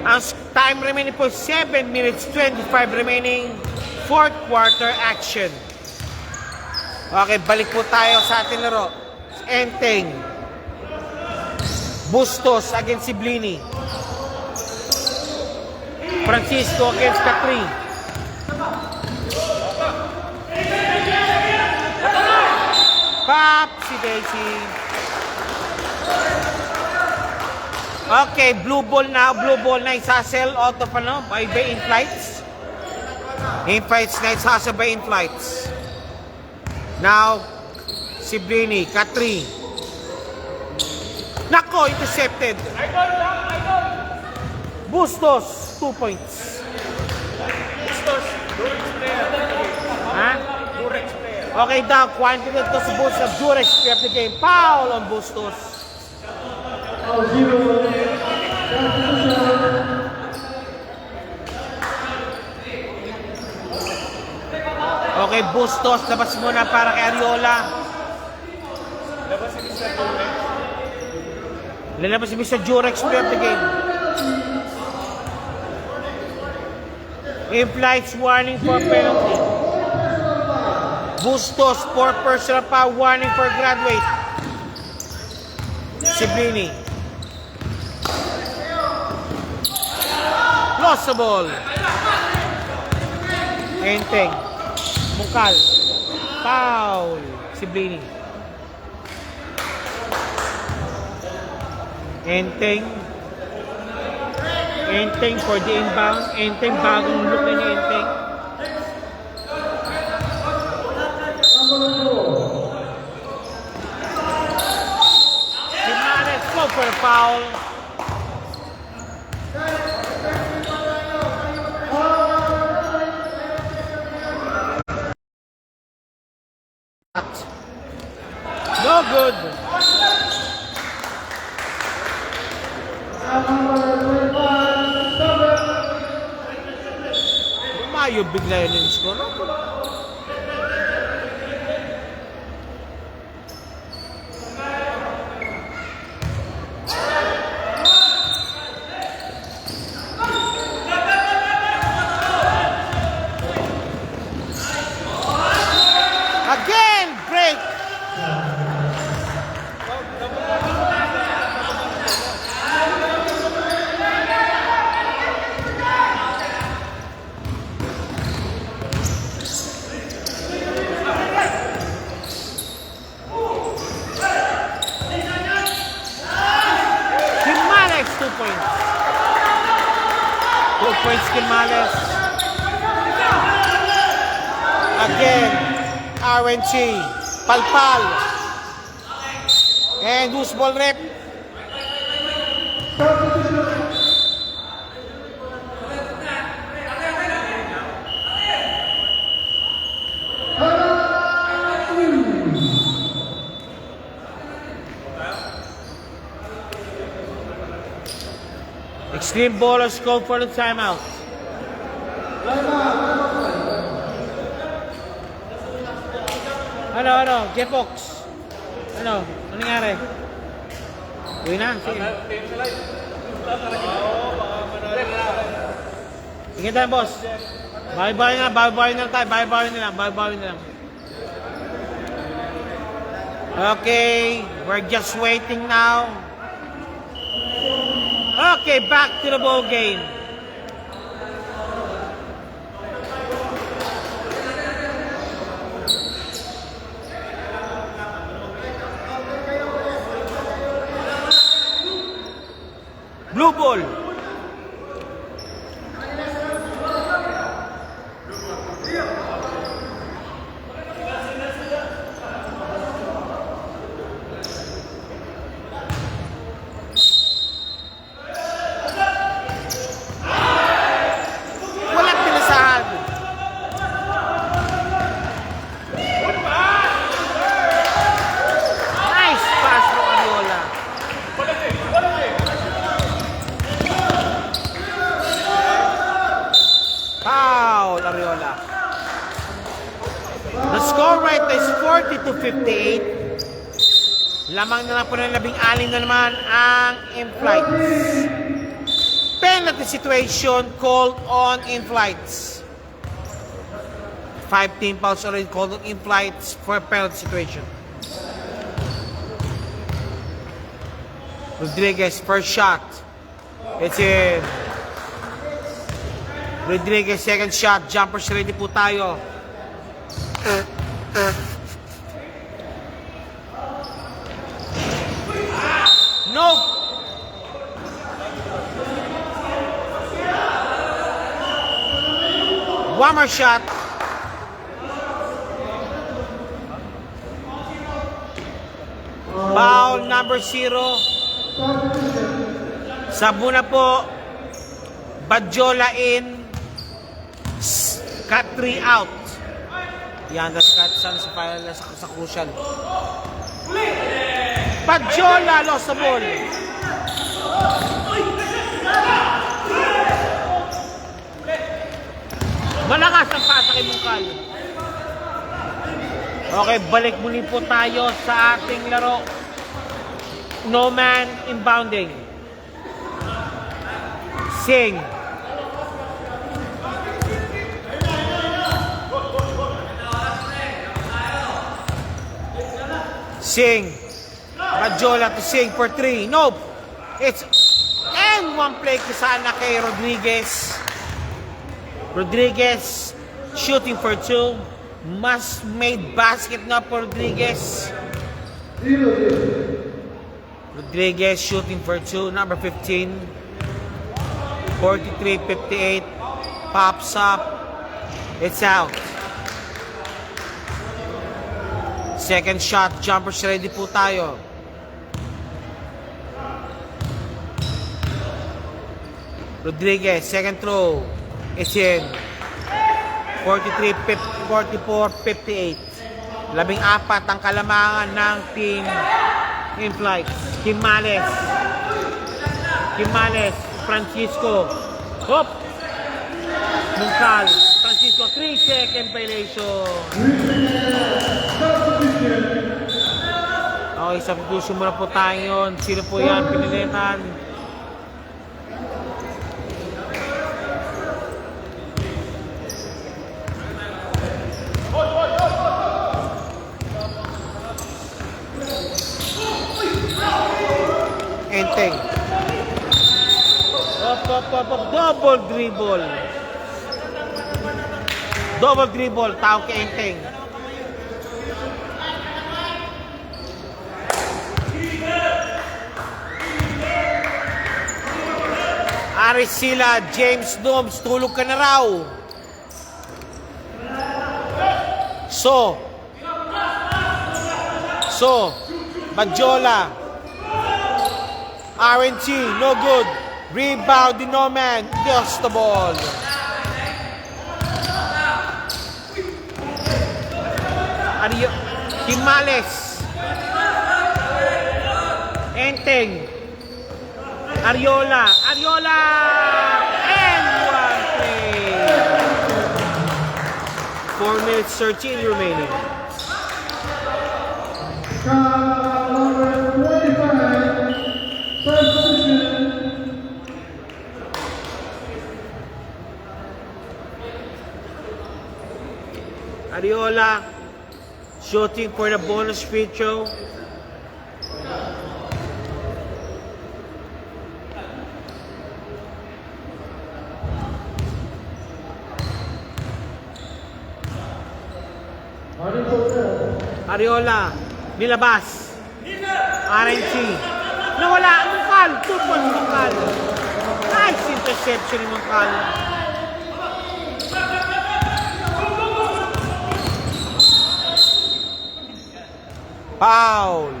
Ang time remaining po 7 minutes 25 remaining. Fourth quarter action. Okay, balik po tayo sa ating laro. Enteng. Bustos against Siblini. Francisco against Katri. Pop si Daisy. Okay, blue ball na isasel out of by in-flights. In-flights na isasel by in-flights. Now, si Brini, Katri. Nako, intercepted. Bustos, 2 points. Bustos, Durex player. Ha? Durex player. Okay daw, quantity to sa Bustos. Durex player of the game. Foul on Bustos. Okay, Bustos, labas muna para kay Ariola. Lalabas si Mr. Jurex, player of the game. Implies warning for penalty. Bustos for personal foul, warning for graduate. Siblini. Lost the ball. Enteng. Mukal. Foul. Siblini. Enteng. Enteng for the inbound. Enteng, bagong look na ni Enteng. Jimenez go for the foul. No good. Lumayo bigla yun yung score. Again, break. Quimales, 2 points. 2 points, Quimales. Again, RNC, Palpal. And who's ball rep? Extreme ballers called for the timeout. Ano, Jepox? Ano nangyari? Uwi na, sige. Sige tayo, boss. Bawi-bawi na tayo, bawi-bawi na lang. Okay, we're just waiting now. Okay, back to the ball game. Blue ball. Walang pinasahan. Nice pass from Ariola. Foul, Ariola. The score right is 40-58. Lamang na lang po ng 16 na naman ang in-flights. Penalty situation called on in-flights. 5 team fouls already called on in-flights for a penalty situation. Rodriguez, first shot. It's in. Rodriguez, second shot. Jumpers ready po tayo. Nope! One more shot. Foul number 0. Sabuna po. Badjola in. Cut 3 out. Yan, that's cut sa crucial. Badjola lost the ball. Malakas ang pasa kay Mungkal. Okay, balik muli po tayo sa ating laro. No man inbounding. Sing. Sing. Badjola to Sing for 3. Nope. It's and one play sana kay Rodriguez. Rodriguez shooting for 2. Must made basket na for Rodriguez. Rodriguez shooting for 2. Number 15. 43-58. Pops up. It's out. Second shot. Jumpers ready po tayo. Rodriguez, second throw. It's in. 44-58. 14 ang kalamangan ng team in flight. Quimales, Francisco. Hop! Mungkal. Francisco, 3-second violation. Okay, substitution muna po tayo yun. Sino po yan? Pinilitan. Enteng. Double dribble. Double dribble. Tawag kay Enteng. Arisila, James Dobbs, tulog ka na raw. So, Badjola. RNT, no good. Rebound, the no man. Lost the ball. Quimales. Enteng. Ariola. And one play. 4 minutes, 13 remaining. Ariola shooting for the bonus free throw. Ariola, nilabas. RNC. Nawala ang Mungkal. 2 points Mungkal. Nice interception ni Mungkal. Foul.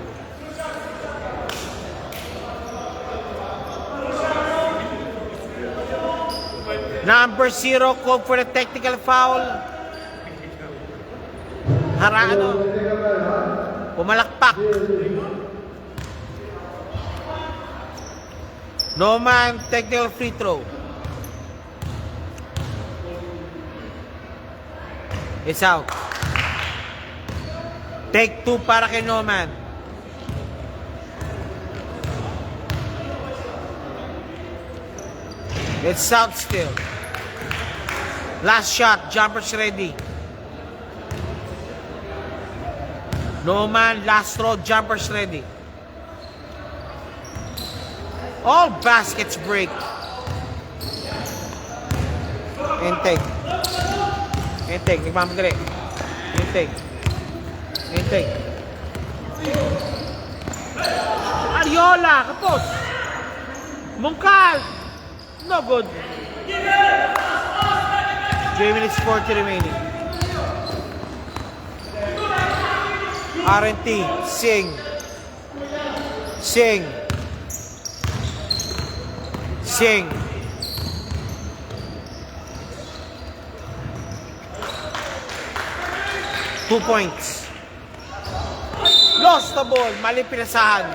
Number 0 called for the technical foul. Harano. Pumalakpak. No man, technical free throw. It's out. Take 2 para kay no man. It's out still. Last shot, jumpers ready. No man, last throw, jumpers ready. All baskets break. Intake. Intake. Nagmamadali. Intake. Intake. Ariola. Kapos. Mungkal. No good. 3 minutes 40 remaining. RNT. Sing. Sing. Sing. Two points. Lost the ball. Mali pinasahan.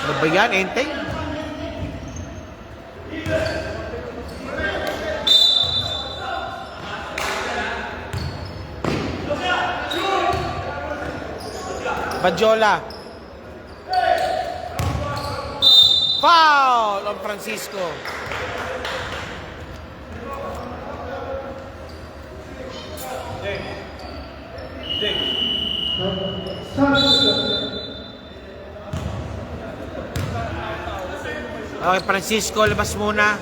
Ano ba yan, Enteng? Badjola. Foul on Francisco. Okay, Francisco, labas muna.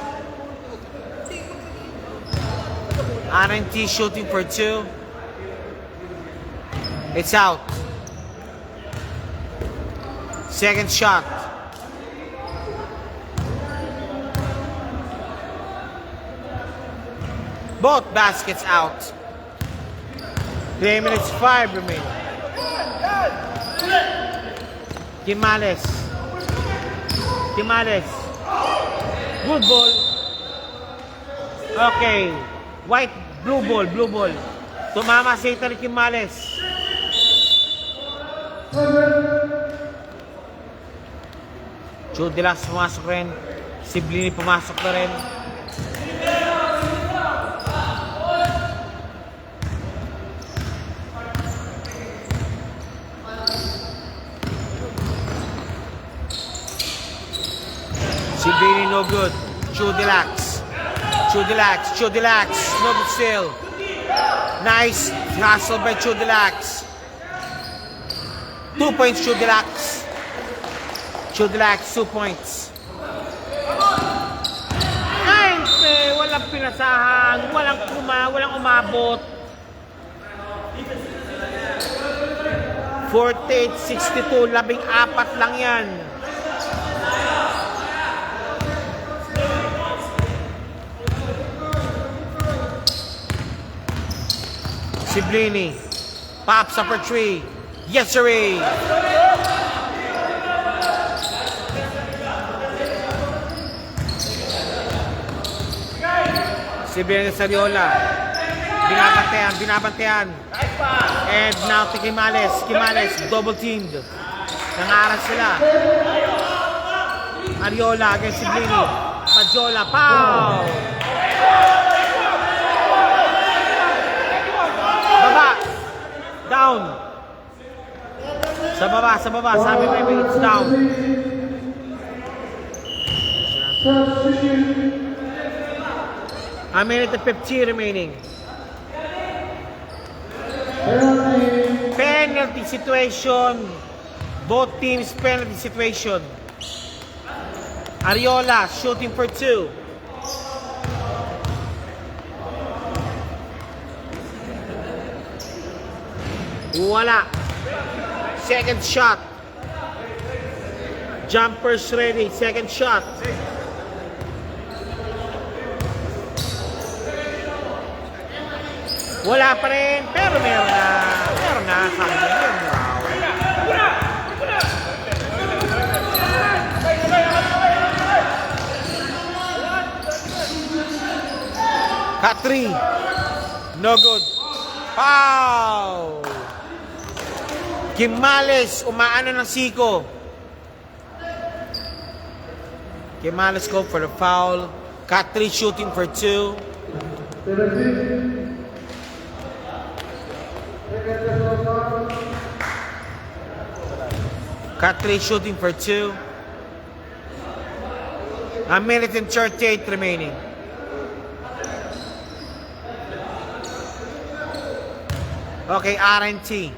RNT shooting for 2. It's out. Second shot. Both baskets out. 3 minutes 5 remaining. Quimales. Quimales. Good ball. Okay. White, blue ball, blue ball. Tumama sa ito ni Quimales. Chudilas pumasok rin. Siblini pumasok na rin. Siblini no good. Chudilax. Chudilax. Chudilax. No good still. Nice hustle by Chudilax. 2 points Chudilax. Chudilax, 2 points. Ay, walang pinasahan, walang umabot. 48-62, 14 lang yan. Siblini, pops up for 3. Yes, sirree. Siblini sa Ariola. Binabantayan. And now to Quimales. Quimales, double teamed. Nangaras sila. Ariola against Siblini. Badjola, pow! Baba. Down. Sa baba. Sabi mo, it's down. A minute and 15 remaining. Penalty situation. Both teams penalty situation. Ariola shooting for 2. Wala. Second shot. Jumpers ready. Second shot. Wala pa rin, pero meron na, sabi niya, Cut 3, no good. Foul! Quimales, umaano ng siko. Quimales go for the foul. Cut 3 shooting for 2. Cut 3 shooting for 2. A minute and 38 remaining. Okay, RNT.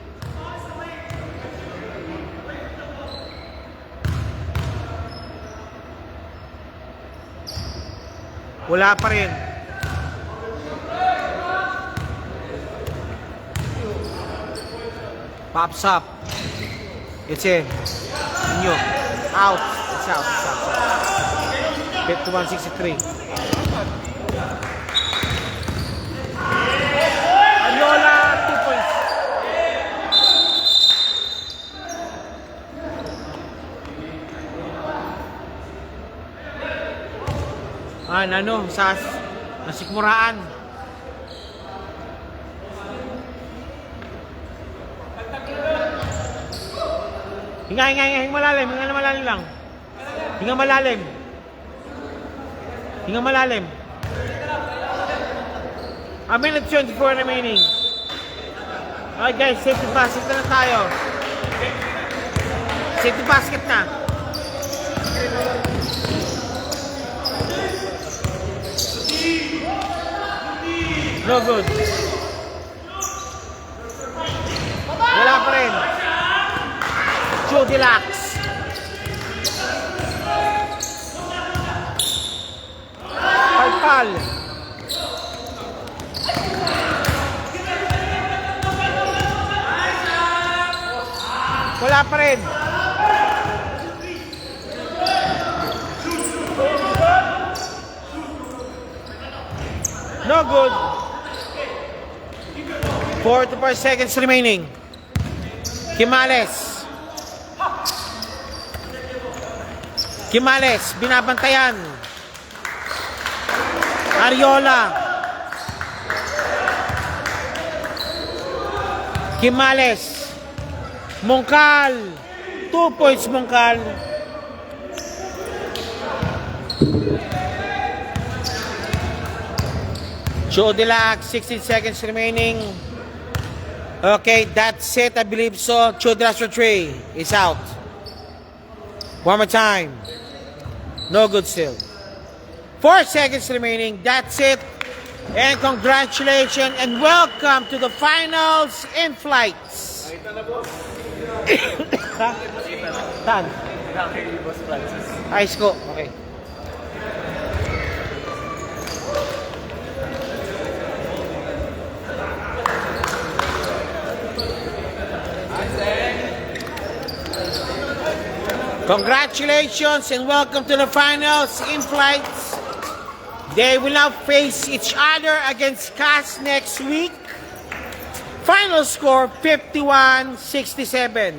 Wala pa rin. Pops up. It's in. Inyo. Out. It's out. It's out. 51-63. Ariola, 2 points. Nasikmuraan. Hinga malalim, hinga malalim lang. Hinga malalim. Hinga malalim. A minute 24 remaining. Alright guys, safety basket na tayo. Safety basket na. No good. Wala pa rin. Jodilax. Palpal. Wala pa rin. No good. 44 seconds remaining. Quimales. Quimales, binabantayan. Ariola. Quimales. Mongcal. 2 points Mongcal. Jodilac, 16 seconds remaining. Okay, that's it. I believe so. Jodilac for 3 is out. One more time. No good still. 4 seconds remaining. That's it. And congratulations and welcome to the finals in flights. Ha? Saan? Boss Francis. Ayos ko. Okay. Congratulations and welcome to the finals in flights. They will now face each other against CAS next week. Final score 51-67.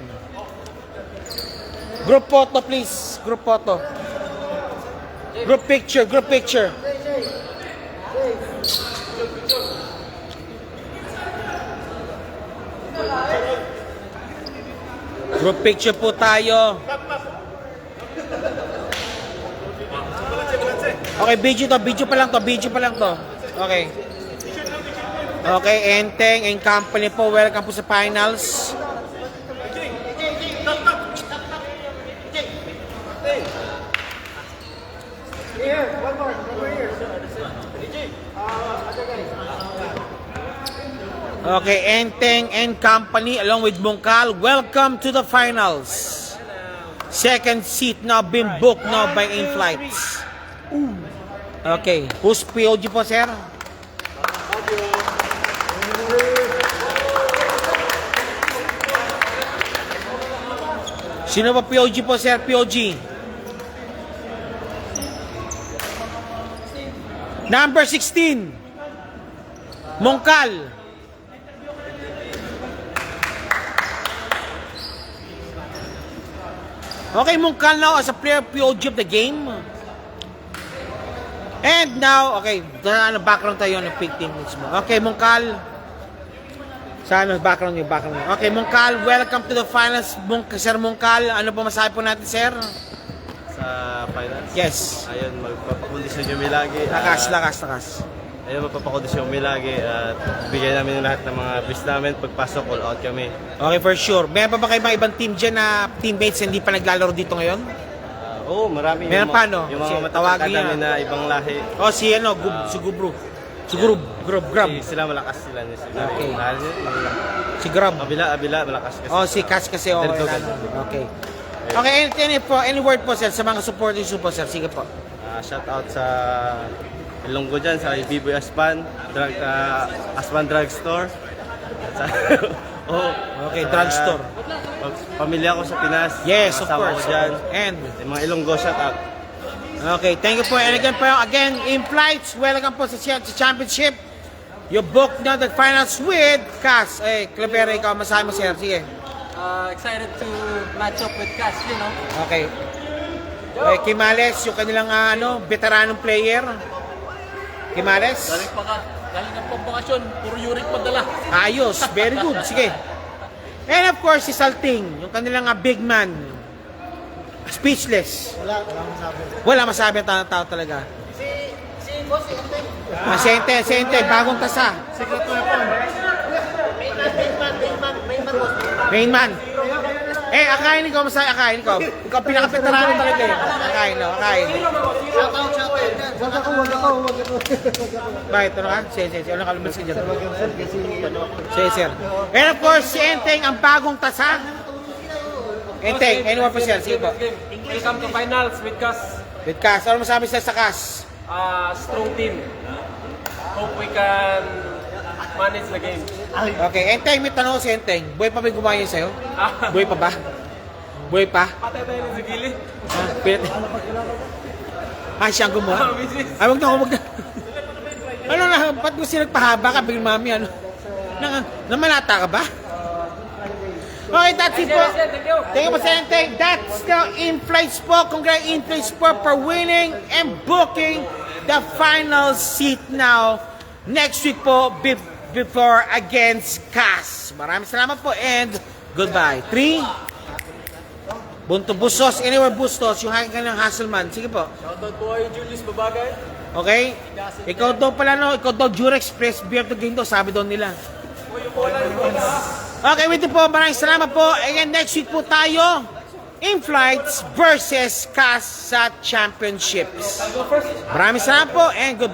Group photo please. Group photo. Group picture. Group picture. Group picture po tayo. Okay, video pa lang to. Okay. Okay, Enteng and company po, welcome po sa finals. Okay, Enteng and company along with Mongcal, welcome to the finals. Second seat now been booked now by In-Flights. Okay, who's POG po, sir? Sino ba POG po, sir? POG. Number 16. Mongcal. Okay, Mongcal now as a player POG of the game. And now, okay, background tayo ng 15 minutes mo. Okay, Mongcal. Saan background yung background nyo? Okay, Mongcal, welcome to the finals. Sir Mongcal, ano po masabi po natin, sir? Sa finals? Yes. Ayun, magpapakondisyon yung milagi. Lakas. Ayun, magpapakondisyon yung milagi at bigay namin yung lahat ng mga best namin. Pagpasok, all out kami. Okay, for sure. Meron pa ba kayo mga ibang team dyan na teammates hindi pa naglalaro dito ngayon? Oo, marami. Meron pa, no? Yung mga Tawagin matatanda namin yan. na ibang lahi. Oh, si ano, si Gubro. Si Grub. Sila malakas sila. Okay. Lahat, Si Grub. Abila, malakas kasi. Oh, si Cash kasi. Okay. Okay. Okay, any word po, sir, sa mga supporters po, sir. Sige po. Shout out sa Ilonggo dyan sa Biboy Aspan, Aspan Drugstore. Sa, Okay, drugstore. Pamilya ko sa Pinas. Yes, of Kasama course. ko dyan. And, Yung mga Ilonggo, shout out. okay, thank you po. And again po, again, in flights, welcome po sa championship. You booked now the finals with Cass. Eh, Clavera, ikaw, masahe mo, sir. Sige. Excited to match up with Cass, you know. Okay. Eh, Kimales, yung kanilang veteranong player. Kimales. Galing ng pambakasyon, puro uric padala. Ayos, very good. Sige. And of course, si Salting, yung kanilang big man. Speechless. Wala masabi ang tao talaga. Si Boss, Sente, bagong tasa. Secret weapon. Main man. Eh, akain ikaw, masaya akain ikaw. Ikaw pinaka-veterano talaga eh. Akain, no, akain. Wag ako. Bakit, ano ka? Sige, ano ka, lumas ka dyan. Sige, sir. And of course, si Enteng, ang bagong tasa. Enteng, anyone pa siya? Sige po. Welcome to finals with Cass. With Cass, ano masabi siya sa Cass? Strong team. Hope we can manage the game. Okay, Enteng, may tanong ko si Enteng. Buhay pa ba yung gumayon sa'yo? Buhay pa ba? Buhay pa? Patay tayo sa gilid. Siyang gumawa? Ay, wag na. Ano na, ba't mo sinagpahaba ka, Big Mami, ano? Namalata ka ba? Okay, that's it po. Thank you po sa Enteng. That's the in-flights po. Congrats in-flights po for winning and booking the final seat now. Next week po, before against Cass. Maraming salamat po and goodbye. 3. Bunto Bustos, anywhere Bustos, yung haking ng Hasselman. Sige po. Shoutout po kayo, Julius Babagay. Okay? Ikaw daw pala, no? Ikaw daw, Durex Press Beer to Game daw, sabi daw nila. Okay, wait po. Maraming salamat po. Again, next week po tayo, in-flights versus Cass sa championships. Maraming salamat po and goodbye.